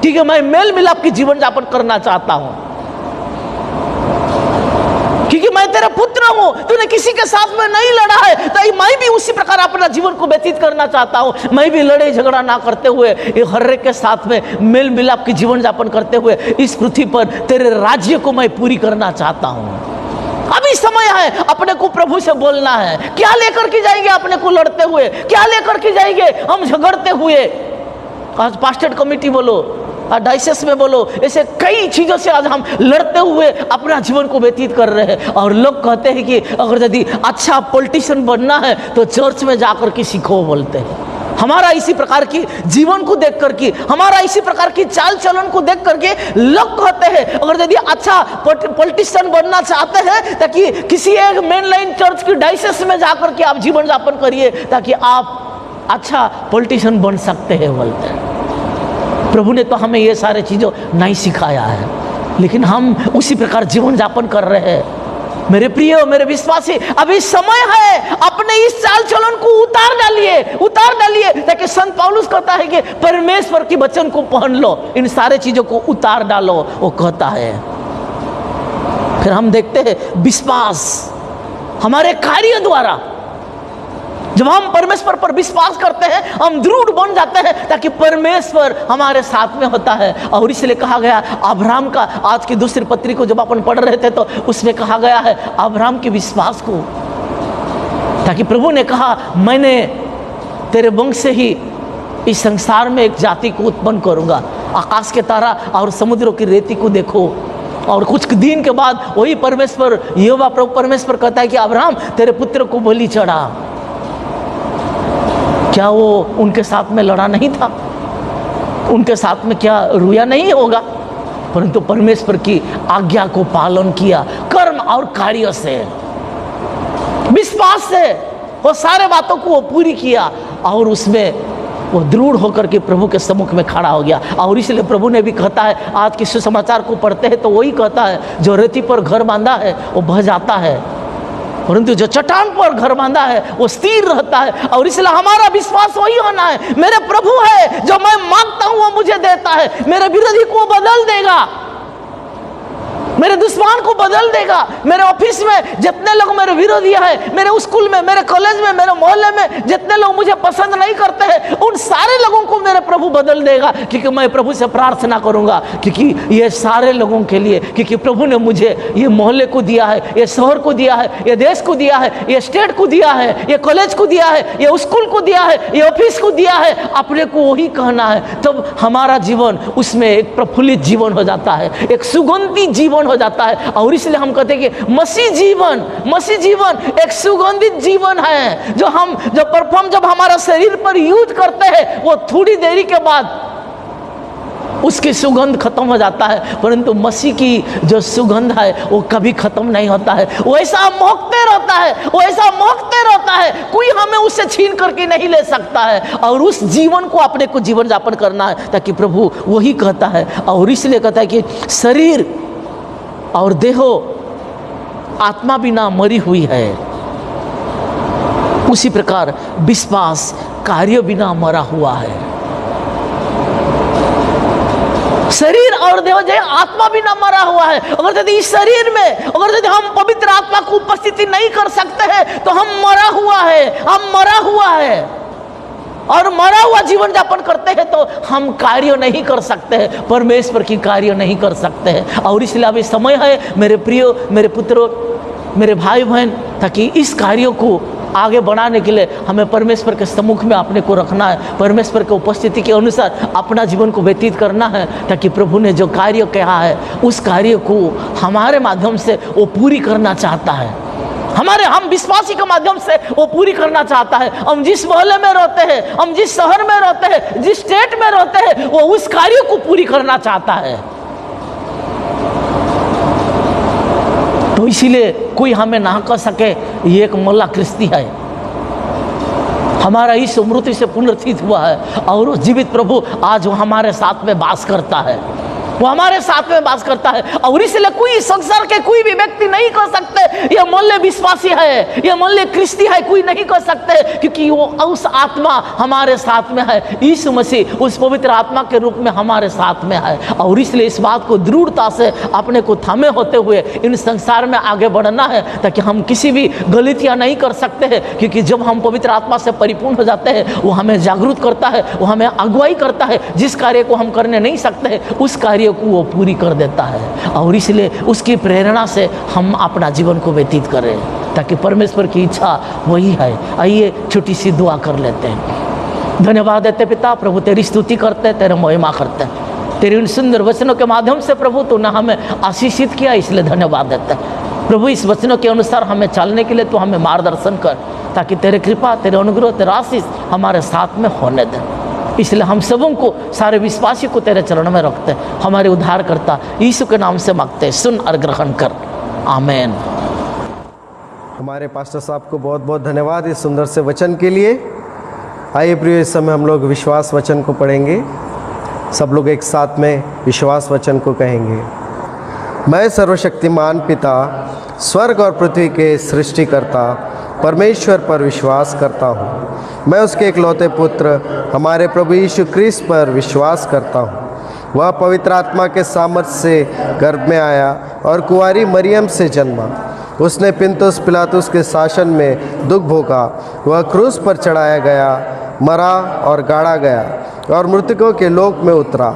ठीक है, मैं मेल मिलाप की जीवन यापन करना चाहता हूं, क्योंकि मैं तेरा पुत्र हूं, तूने किसी के साथ में नहीं लड़ा है, तो मैं भी उसी प्रकार अपना जीवन को व्यतीत करना चाहता हूं। मैं भी लड़ाई झगड़ा ना करते हुए हर एक के साथ में मेल मिलाप की जीवन यापन करते हुए इस पृथ्वी पर तेरे राज्य को मैं पूरी करना चाहता हूं। अभी समय है अपने को प्रभु से बोलना है। क्या लेकर के जाएंगे अपने को लड़ते हुए, क्या लेकर के जाएंगे हम झगड़ते हुए? आज पास्टर कमेटी बोलो, डाइसेस में बोलो, ऐसे कई चीजों से आज हम लड़ते हुए अपना जीवन को व्यतीत कर रहे हैं। और लोग कहते हैं कि अगर यदि अच्छा पॉलिटिशियन बनना है तो चर्च में जाकर के सीखो, बोलते हैं। हमारा इसी प्रकार की जीवन को देख करके, हमारा इसी प्रकार की चाल चलन को देख करके लोग कहते हैं अगर यदि अच्छा पॉलिटिशियन बनना चाहते हैं ताकि किसी एक मेन लाइन चर्च की डाइसेस में जाकर के आप जीवन यापन करिए ताकि आप अच्छा पॉलिटिशियन बन सकते हैं, बोलते हैं। प्रभु ने तो हमें ये सारे चीज़ों नहीं सिखाया है, लेकिन हम उसी प्रकार जीवन यापन कर रहे हैं। मेरे प्रिय, मेरे विश्वासी, अभी समय है अपने इस चाल चलन को उतार डालिए, उतार डालिए, ताकि संत पौलुस कहता है कि परमेश्वर की वचन को पहन लो, इन सारे चीजों को उतार डालो, वो कहता है। फिर हम देखते हैं विश्वास हमारे कार्य द्वारा, जब हम परमेश्वर पर विश्वास करते हैं हम दृढ़ बन जाते हैं ताकि परमेश्वर हमारे साथ में होता है। और इसलिए कहा गया अब्राहम का, आज की दूसरी पत्री को जब अपन पढ़ रहे थे तो उसमें कहा गया है अब्राहम के विश्वास को, ताकि प्रभु ने कहा मैंने तेरे वंश से ही इस संसार में एक जाति को उत्पन्न करूँगा। आकाश के तारा और समुद्रों की रेती को देखो। और कुछ दिन के बाद वही परमेश्वर, यहोवा प्रभु परमेश्वर कहता है कि अब्राहम तेरे पुत्र को बलि चढ़ा। क्या वो उनके साथ में लड़ा नहीं था? उनके साथ में क्या रोया नहीं होगा? परंतु परमेश्वर की आज्ञा को पालन किया, कर्म और कार्य से, विश्वास से वो सारे बातों को वो पूरी किया और उसमें वो दृढ़ होकर के प्रभु के सम्मुख में खड़ा हो गया। और इसलिए प्रभु ने भी कहता है, आज के सुसमाचार को पढ़ते हैं तो वही कहता है, जो रेती पर घर बांधा है वो बह जाता है, परंतु जो चट्टान पर घर बांधा है वो स्थिर रहता है। और इसलिए हमारा विश्वास वही होना है, मेरे प्रभु है, जो मैं मांगता हूं वो मुझे देता है। मेरे विरोधी को बदल देगा, मेरे दुश्मन को बदल देगा। मेरे ऑफिस में जितने लोग मेरे विरोधी हैं, मेरे स्कूल में, मेरे कॉलेज में, मेरे मोहल्ले में जितने लोग मुझे पसंद नहीं करते हैं, उन सारे लोगों को मेरे प्रभु बदल देगा। क्योंकि मैं प्रभु से प्रार्थना करूंगा, क्योंकि ये सारे लोगों के लिए, क्योंकि प्रभु ने मुझे ये मोहल्ले को दिया है, ये शहर को दिया है, ये देश को दिया है, ये स्टेट को दिया है, ये कॉलेज को दिया है, ये स्कूल को दिया है, ये ऑफिस को दिया है। अपने को वही कहना है, तब हमारा जीवन उसमें एक प्रफुल्लित जीवन हो जाता है, एक सुगंधित जीवन हो जाता है। और इसलिए हम कहते हैं कि मसीह जीवन एक सुगंधित जीवन है, जो परफ्यूम जब हमारा शरीर पर यूज करते हैं वो थोड़ी देरी के बाद उसकी सुगंध खत्म हो जाता है, परंतु मसीह की जो सुगंध है वो कभी खत्म नहीं होता है। वो ऐसा महकते रहता है, वो ऐसा महकते रहता है, कोई हमें उससे छीन करके नहीं ले सकता है। और उस जीवन को अपने को जीवन यापन करना है, ताकि प्रभु वही कहता है। और इसलिए कहता है कि शरीर और देहो आत्मा बिना मरी हुई है, उसी प्रकार विश्वास कार्य बिना मरा हुआ है। शरीर और देह जो आत्मा भी ना मरा हुआ है। अगर यदि इस शरीर में अगर यदि हम पवित्र आत्मा को उपस्थिति नहीं कर सकते हैं तो हम मरा हुआ है और मरा हुआ जीवन यापन करते हैं तो हम कार्य नहीं कर सकते हैं, परमेश्वर की कार्य नहीं कर सकते हैं। और इसलिए अभी समय है मेरे प्रियो, मेरे पुत्रों, मेरे भाई बहन, ताकि इस कार्यों को आगे बढ़ाने के लिए हमें परमेश्वर के सम्मुख में अपने को रखना है, परमेश्वर के उपस्थिति के अनुसार अपना जीवन को व्यतीत करना है, ताकि प्रभु ने जो कार्य कहा है उस कार्य को हमारे माध्यम से वो पूरी करना चाहता है, हम विश्वासी के माध्यम से वो पूरी करना चाहता है। हम जिस मोहल्ले में रहते हैं, हम जिस शहर में रहते हैं, जिस स्टेट में रहते हैं, वो उस कार्य को पूरी करना चाहता है। तो इसीलिए कोई हमें ना कह सके ये एक मोल्ला क्रिस्ती है। हमारा इस मृत्यु से पुनरुत्थित हुआ है और उस जीवित प्रभु आज वो हमारे साथ में वास करता है, वो हमारे साथ में वास करता है। और इसलिए कोई संसार के कोई भी व्यक्ति नहीं कह सकते ये मूल्य विश्वासी है, ये मूल्य क्रिस्ती है, कोई नहीं कह सकते, क्योंकि वो उस आत्मा हमारे साथ में है। यीशु मसीह उस पवित्र आत्मा के रूप में हमारे साथ में है। और इसलिए इस बात को दृढ़ता से अपने को थामे होते हुए इन संसार में आगे बढ़ना है, ताकि हम किसी भी गलतियाँ नहीं कर सकते हैं। क्योंकि जब हम पवित्र आत्मा से परिपूर्ण हो जाते हैं वो हमें जागरूक करता है, वो हमें अगुवाई करता है। जिस कार्य को हम करने नहीं सकते हैं उस कार्य को वो पूरी कर देता है। और इसलिए उसकी प्रेरणा से हम अपना जीवन को व्यतीत करें, ताकि परमेश्वर की इच्छा वही है। आइए छोटी सी दुआ कर लेते हैं। धन्यवाद देते पिता, प्रभु तेरी स्तुति करते, तेरा महिमा करते, तेरे उन सुंदर वचनों के माध्यम से प्रभु तूने हमें आशीषित किया, इसलिए धन्यवाद देते प्रभु। इस वचनों के अनुसार हमें चलने के लिए तू हमें मार्गदर्शन कर, ताकि तेरे कृपा, तेरे अनुग्रह, तेरा आशीष हमारे साथ में होने दे। इसलिए हम सबों को, सारे विश्वासी को तेरे चरणों में रखते, हमारे उद्धार करता यीशु के नाम से मांगते, सुन और ग्रहण कर, आमेन। हमारे पास्टर साहब को बहुत बहुत धन्यवाद इस सुंदर से वचन के लिए। आइए प्रिय, इस समय हम लोग विश्वास वचन को पढ़ेंगे। सब लोग एक साथ में विश्वास वचन को कहेंगे। मैं सर्वशक्तिमान पिता, स्वर्ग और पृथ्वी के सृष्टिकर्ता परमेश्वर पर विश्वास करता हूँ। मैं उसके इकलौते पुत्र हमारे प्रभु यीशु क्रिस्त पर विश्वास करता हूँ। वह पवित्र आत्मा के सामर्थ्य से गर्भ में आया और कुंवारी मरियम से जन्मा। उसने पिलातुस पिलातुस के शासन में दुख भोगा। वह क्रूस पर चढ़ाया गया, मरा और गाड़ा गया और मृतकों के लोक में उतरा।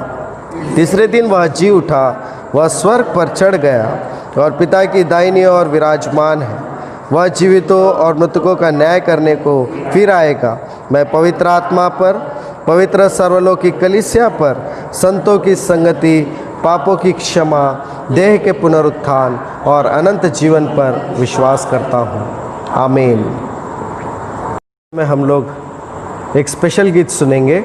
तीसरे दिन वह जी उठा। वह स्वर्ग पर चढ़ गया और पिता की दाहिनी ओर विराजमान है। वह जीवितों और मृतकों का न्याय करने को फिर आएगा। मैं पवित्र आत्मा पर, पवित्र सर्वलोकी कलीसिया पर, संतों की संगति, पापों की क्षमा, देह के पुनरुत्थान और अनंत जीवन पर विश्वास करता हूँ। आमीन। में हम लोग एक स्पेशल गीत सुनेंगे।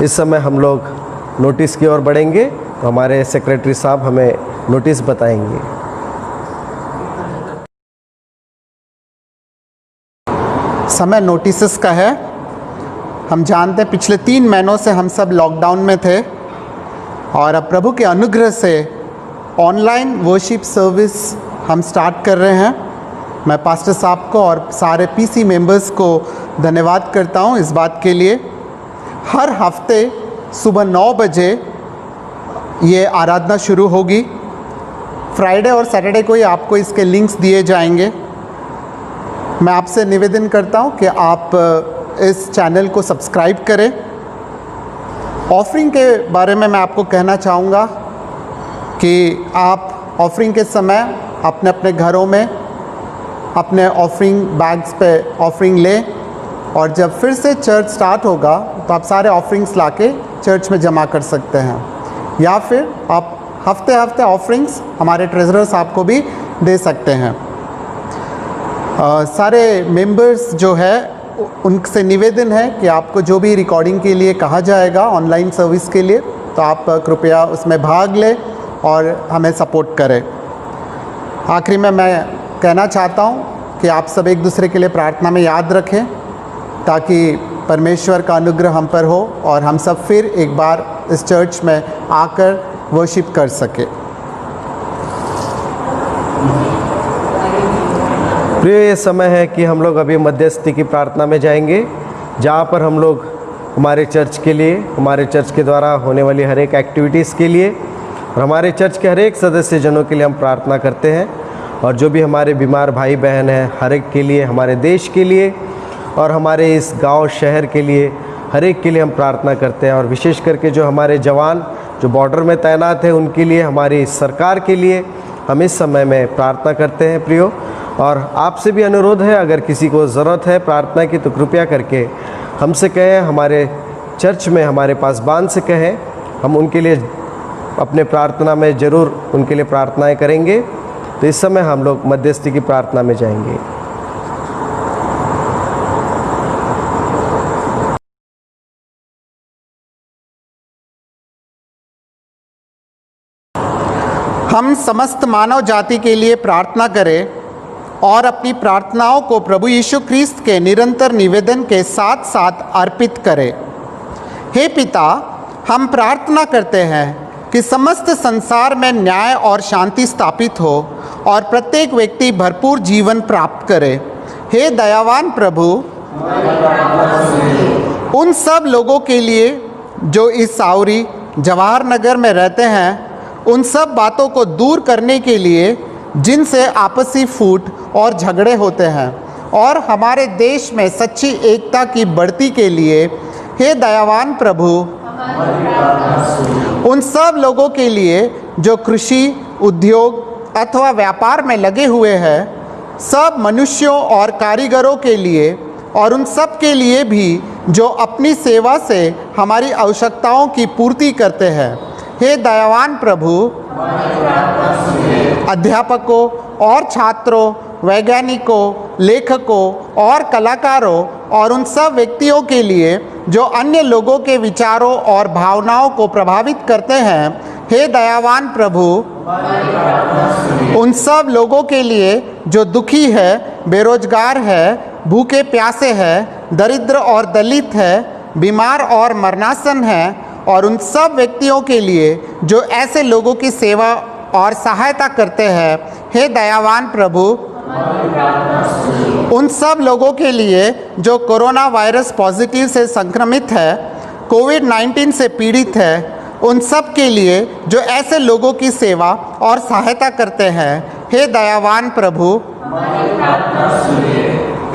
इस समय हम लोग नोटिस की ओर बढ़ेंगे तो हमारे सेक्रेटरी साहब हमें नोटिस बताएंगे। समय नोटिसेस का है। हम जानते हैं पिछले 3 महीनों से हम सब लॉकडाउन में थे और अब प्रभु के अनुग्रह से ऑनलाइन वर्शिप सर्विस हम स्टार्ट कर रहे हैं। मैं पास्टर साहब को और सारे पीसी मेंबर्स को धन्यवाद करता हूं इस बात के लिए। हर हफ्ते सुबह 9 बजे ये आराधना शुरू होगी। फ्राइडे और सैटरडे को ही आपको इसके लिंक्स दिए जाएंगे। मैं आपसे निवेदन करता हूं कि आप इस चैनल को सब्सक्राइब करें। ऑफरिंग के बारे में मैं आपको कहना चाहूँगा कि आप ऑफरिंग के समय अपने अपने घरों में अपने ऑफरिंग बैग्स पे ऑफरिंग लें, और जब फिर से चर्च स्टार्ट होगा तो आप सारे ऑफरिंग्स लाके चर्च में जमा कर सकते हैं, या फिर आप हफ्ते हफ्ते ऑफरिंग्स हमारे ट्रेजरर साहब को भी दे सकते हैं। सारे मेंबर्स जो है उनसे निवेदन है कि आपको जो भी रिकॉर्डिंग के लिए कहा जाएगा ऑनलाइन सर्विस के लिए, तो आप कृपया उसमें भाग लें और हमें सपोर्ट करें। आखिरी में मैं कहना चाहता हूँ कि आप सब एक दूसरे के लिए प्रार्थना में याद रखें, ताकि परमेश्वर का अनुग्रह हम पर हो और हम सब फिर एक बार इस चर्च में आकर वर्शिप कर सके। प्रिय, ये समय है कि हम लोग अभी मध्यस्थी की प्रार्थना में जाएंगे, जहाँ पर हम लोग हमारे चर्च के लिए, हमारे चर्च के द्वारा होने वाली हर एक एक्टिविटीज़ के लिए और हमारे चर्च के हर एक सदस्य जनों के लिए हम प्रार्थना करते हैं, और जो भी हमारे बीमार भाई बहन हैं हर एक के लिए, हमारे देश के लिए और हमारे इस गांव शहर के लिए, हर एक के लिए हम प्रार्थना करते हैं। और विशेष करके जो हमारे जवान जो बॉर्डर में तैनात हैं उनके लिए, हमारी सरकार के लिए हम इस समय में प्रार्थना करते हैं प्रियो। और आपसे भी अनुरोध है, अगर किसी को ज़रूरत है प्रार्थना की तो कृपया करके हमसे कहें, हमारे चर्च में हमारे पास बान से कहें, हम उनके लिए अपने प्रार्थना में ज़रूर उनके लिए प्रार्थनाएं करेंगे। तो इस समय हम लोग मध्यस्थी की प्रार्थना में जाएंगे। हम समस्त मानव जाति के लिए प्रार्थना करें और अपनी प्रार्थनाओं को प्रभु यीशु ख्रीस्त के निरंतर निवेदन के साथ साथ अर्पित करें। हे पिता, हम प्रार्थना करते हैं कि समस्त संसार में न्याय और शांति स्थापित हो और प्रत्येक व्यक्ति भरपूर जीवन प्राप्त करे। हे दयावान प्रभु, उन सब लोगों के लिए जो इस साउरी जवाहर नगर में रहते हैं, उन सब बातों को दूर करने के लिए जिनसे आपसी फूट और झगड़े होते हैं, और हमारे देश में सच्ची एकता की बढ़ती के लिए, हे दयावान प्रभु, उन सब लोगों के लिए जो कृषि, उद्योग अथवा व्यापार में लगे हुए हैं, सब मनुष्यों और कारीगरों के लिए, और उन सब के लिए भी जो अपनी सेवा से हमारी आवश्यकताओं की पूर्ति करते हैं, हे दयावान प्रभु, अध्यापकों और छात्रों, वैज्ञानिकों, लेखकों और कलाकारों और उन सब व्यक्तियों के लिए जो अन्य लोगों के विचारों और भावनाओं को प्रभावित करते हैं, हे दयावान प्रभु, उन सब लोगों के लिए जो दुखी है, बेरोजगार है, भूखे प्यासे है, दरिद्र और दलित है, बीमार और मरणासन है, और उन सब व्यक्तियों के लिए जो ऐसे लोगों की सेवा और सहायता करते हैं, हे दयावान प्रभु, उन सब लोगों के लिए जो कोरोना वायरस पॉजिटिव से संक्रमित है, कोविड-19 से पीड़ित है, उन सब के लिए जो ऐसे लोगों की सेवा और सहायता करते हैं, हे दयावान प्रभु,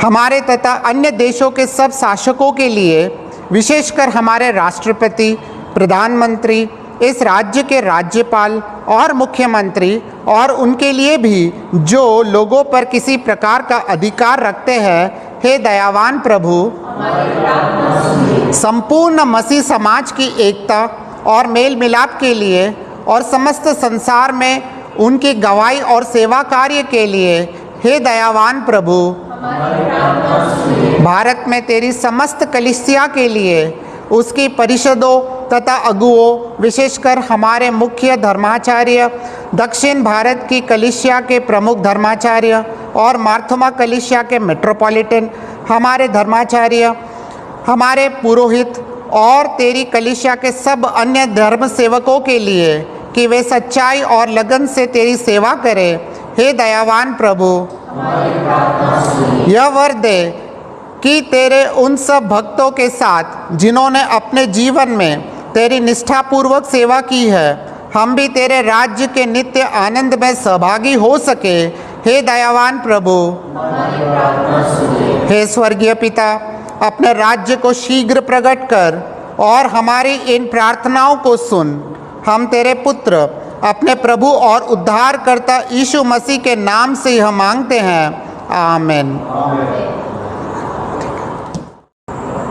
हमारे तथा अन्य देशों के सब शासकों के लिए, विशेषकर हमारे राष्ट्रपति, प्रधानमंत्री, इस राज्य के राज्यपाल और मुख्यमंत्री, और उनके लिए भी जो लोगों पर किसी प्रकार का अधिकार रखते हैं, हे दयावान प्रभु, संपूर्ण मसीह समाज की एकता और मेल मिलाप के लिए और समस्त संसार में उनकी गवाही और सेवा कार्य के लिए, हे दयावान प्रभु, भारत में तेरी समस्त कलीसिया के लिए, उसकी परिषदों तथा अगुओं, विशेषकर हमारे मुख्य धर्माचार्य, दक्षिण भारत की कलीसिया के प्रमुख धर्माचार्य और मार्थोमा कलीसिया के मेट्रोपॉलिटन हमारे धर्माचार्य, हमारे पुरोहित और तेरी कलीसिया के सब अन्य धर्म सेवकों के लिए कि वे सच्चाई और लगन से तेरी सेवा करें, हे दयावान प्रभु, यह वर दे कि तेरे उन सब भक्तों के साथ जिन्होंने अपने जीवन में तेरी निष्ठापूर्वक सेवा की है, हम भी तेरे राज्य के नित्य आनंद में सहभागी हो सके, हे दयावान प्रभु। हे स्वर्गीय पिता, अपने राज्य को शीघ्र प्रकट कर और हमारी इन प्रार्थनाओं को सुन। हम तेरे पुत्र अपने प्रभु और उद्धारकर्ता यीशु मसीह के नाम से यह मांगते हैं, आमीन।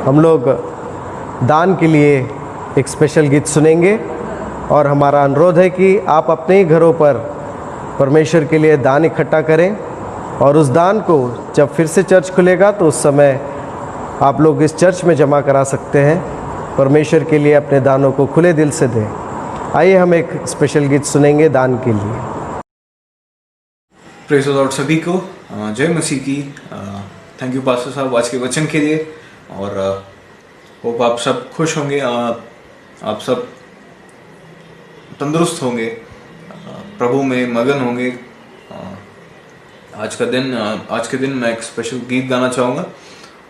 हम लोग दान के लिए एक स्पेशल गीत सुनेंगे और हमारा अनुरोध है कि आप अपने ही घरों पर परमेश्वर के लिए दान इकट्ठा करें और उस दान को जब फिर से चर्च खुलेगा तो उस समय आप लोग इस चर्च में जमा करा सकते हैं। परमेश्वर के लिए अपने दानों को खुले दिल से दें। आइए हम एक स्पेशल गीत सुनेंगे दान के लिए। प्रेज़ द लॉर्ड सभी को, जय मसीह की। थैंक यू पास्टर साहब आज के वचन के लिए, और होप आप सब खुश होंगे, आप सब तंदुरुस्त होंगे, प्रभु में मगन होंगे। आज के दिन मैं एक स्पेशल गीत गाना चाहूँगा।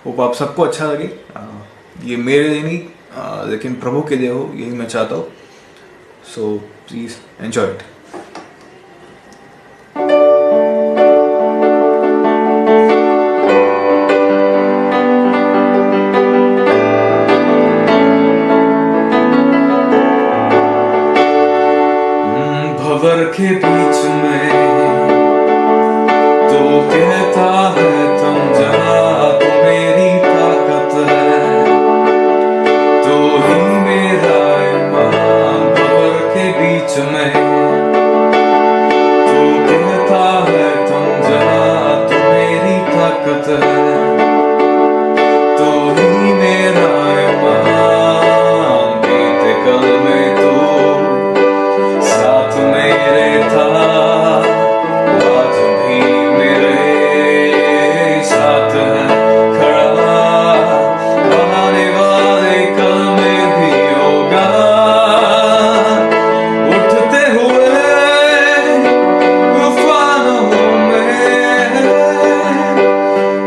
होप आप सबको अच्छा लगे। ये मेरे लिए नहीं लेकिन प्रभु के लिए हो, यही मैं चाहता हूँ। So please enjoy it. भंवर के बीच में तो कहता है तुम जहाँ, तो मेरी ताकत है, तो ही मेरा ईमान। भंवर के बीच में तो कहता है तुम जहाँ, तो मेरी ताकत है, तो ही मेरा ईमान। बीते कल में तो साथ मेरे था, आज भी मेरे साथ है खड़ा, आने वाले कल में भी होगा। उठते हुए तूफानों में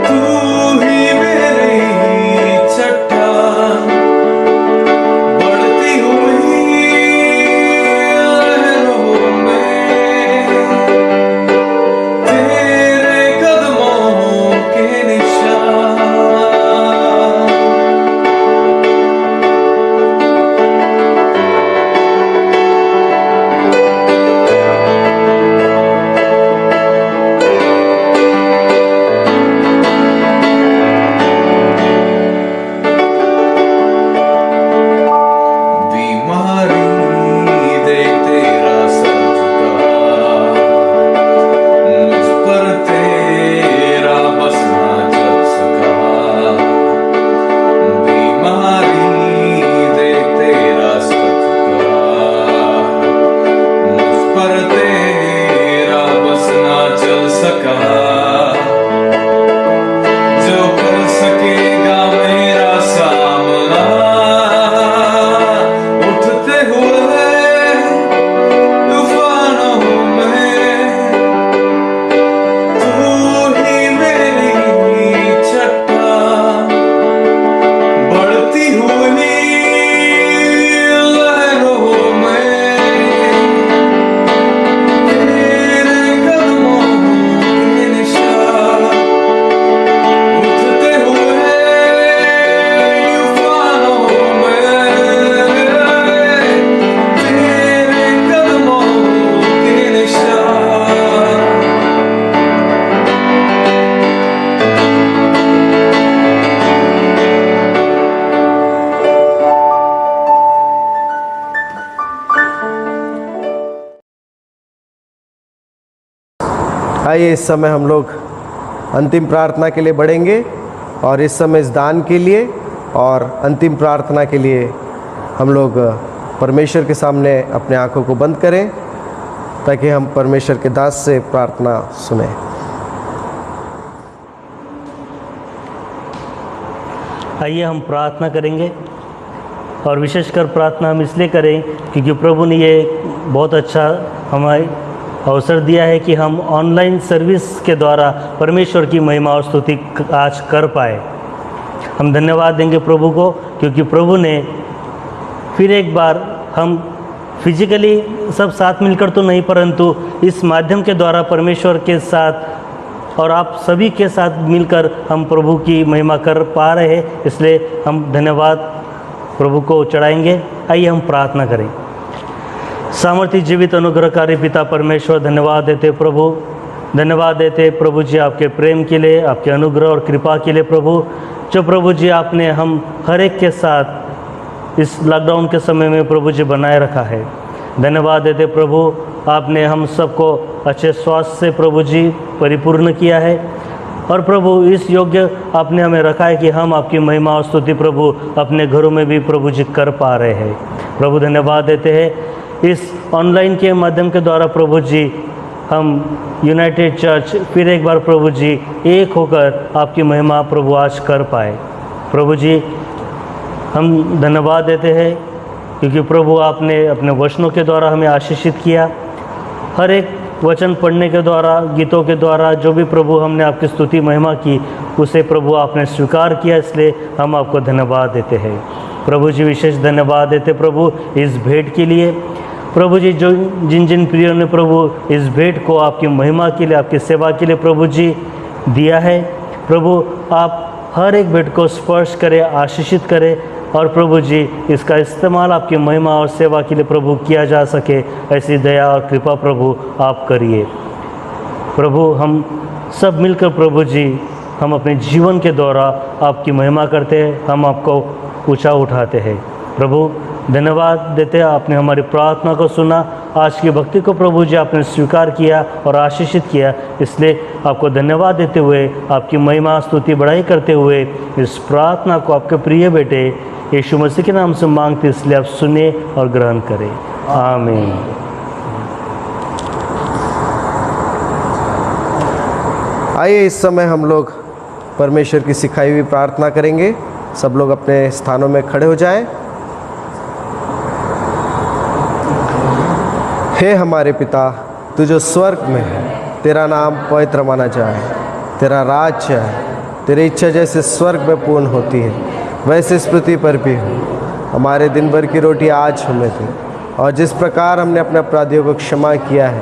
तू ही मेरी चट्टान, बढ़ती हुई लहरों में तेरे कदमों के निशान। बीमारी देख तेरा सर झुका, मुझ पर तेरा बस ना चल सका। बीमारी देख तेरा सर झुका, मुझ पर तेरा बस ना चल सका। जो कर सकेगा मेरा सामना, उठते हुए तूफानों में तू ही मेरी चट्टान, बढ़ती हुई लहरों में तेरे कदमों के निशान। उठते हुए तूफानों में तेरे कदमों के निशान। आइए इस समय हम लोग अंतिम प्रार्थना के लिए बढ़ेंगे और इस समय इस दान के लिए और अंतिम प्रार्थना के लिए हम लोग परमेश्वर के सामने अपने आंखों को बंद करें ताकि हम परमेश्वर के दास से प्रार्थना सुनें। आइए हम प्रार्थना करेंगे, और विशेषकर प्रार्थना हम इसलिए करें क्योंकि प्रभु ने ये बहुत अच्छा हमें अवसर दिया है कि हम ऑनलाइन सर्विस के द्वारा परमेश्वर की महिमा और स्तुति आज कर पाए। हम धन्यवाद देंगे प्रभु को, क्योंकि प्रभु ने फिर एक बार हम फिजिकली सब साथ मिलकर तो नहीं, परंतु इस माध्यम के द्वारा परमेश्वर के साथ और आप सभी के साथ मिलकर हम प्रभु की महिमा कर पा रहे हैं। इसलिए हम धन्यवाद प्रभु को चढ़ाएंगे। आइए हम प्रार्थना करें। सामर्थ्य जीवित अनुग्रहकारी पिता परमेश्वर, धन्यवाद देते प्रभु धन्यवाद देते प्रभु जी आपके प्रेम के लिए, आपके अनुग्रह और कृपा के लिए प्रभु, जो प्रभु जी आपने हम हर एक के साथ इस लॉकडाउन के समय में प्रभु जी बनाए रखा है। धन्यवाद देते प्रभु, आपने हम सबको अच्छे स्वास्थ्य से प्रभु जी परिपूर्ण किया है और प्रभु इस योग्य आपने हमें रखा है कि हम आपकी महिमा और स्तुति प्रभु अपने घरों में भी प्रभु जी कर पा रहे हैं। प्रभु धन्यवाद देते हैं इस ऑनलाइन के माध्यम के द्वारा प्रभु जी हम यूनाइटेड चर्च फिर एक बार प्रभु जी एक होकर आपकी महिमा प्रभु आज कर पाए। प्रभु जी हम धन्यवाद देते हैं क्योंकि प्रभु आपने अपने वचनों के द्वारा हमें आशीषित किया। हर एक वचन पढ़ने के द्वारा, गीतों के द्वारा जो भी प्रभु हमने आपकी स्तुति महिमा की उसे प्रभु आपने स्वीकार किया, इसलिए हम आपको धन्यवाद देते हैं। प्रभु जी विशेष धन्यवाद देते प्रभु इस भेंट के लिए। प्रभु जी जो जिन प्रियों ने प्रभु इस भेंट को आपकी महिमा के लिए, आपकी सेवा के लिए प्रभु जी दिया है, प्रभु आप हर एक भेंट को स्पर्श करें, आशीषित करें और प्रभु जी इसका इस्तेमाल आपकी महिमा और सेवा के लिए प्रभु किया जा सके, ऐसी दया और कृपा प्रभु आप करिए। प्रभु हम सब मिलकर प्रभु जी हम अपने जीवन के द्वारा आपकी महिमा करते हैं, हम आपको ऊंचा उठाते हैं। प्रभु धन्यवाद देते हैं, आपने हमारी प्रार्थना को सुना, आज की भक्ति को प्रभु जी आपने स्वीकार किया और आशीषित किया, इसलिए आपको धन्यवाद देते हुए आपकी महिमा स्तुति बढ़ाई करते हुए इस प्रार्थना को आपके प्रिय बेटे यीशु मसीह के नाम से मांगते, इसलिए आप सुनिए और ग्रहण करें। आमीन। आइए इस समय हम लोग परमेश्वर की सिखाई हुई प्रार्थना करेंगे। सब लोग अपने स्थानों में खड़े हो जाएं। हे हमारे पिता, तू जो स्वर्ग में है, तेरा नाम पवित्र माना जाए, तेरा राज्य है, तेरी इच्छा जैसे स्वर्ग में पूर्ण होती है वैसे इस पृथ्वी पर भी हो। हमारे दिन भर की रोटी आज हमें दे, और जिस प्रकार हमने अपने अपराधियों को क्षमा किया है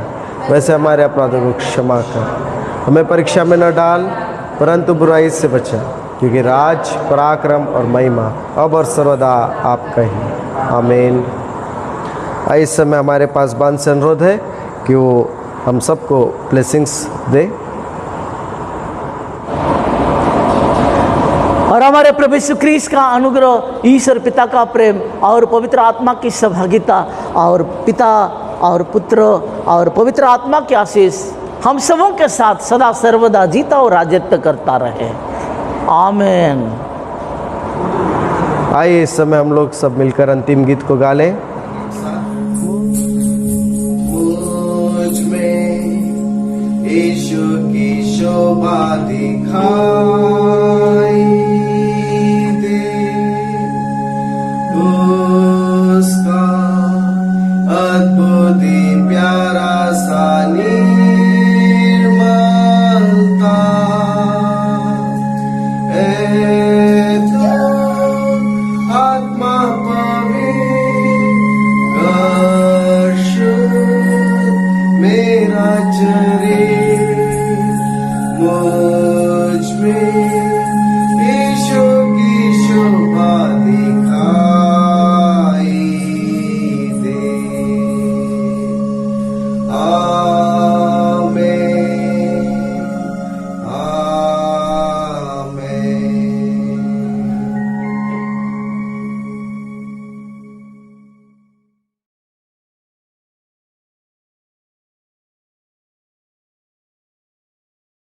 वैसे हमारे अपराधों को क्षमा कर। हमें परीक्षा में न डाल, परंतु बुराई से बचा, क्योंकि राज, पराक्रम और महिमा अब और सर्वदा आपका ही। आमीन। इस समय हमारे पास बांध से अनुरोध है कि वो हम सबको ब्लेसिंग्स दे। और हमारे प्रभु यीशु क्रिस्ट का अनुग्रह, ईश्वर पिता का प्रेम और पवित्र आत्मा की सहभागिता और पिता और पुत्र और पवित्र आत्मा की आशीष हम सबों के साथ सदा सर्वदा जीता और राजत्व करता रहे। आमीन। आइए इस समय हम लोग सब मिलकर अंतिम गीत को गा लें। मुझ में यीशु की शोभा दिखाई,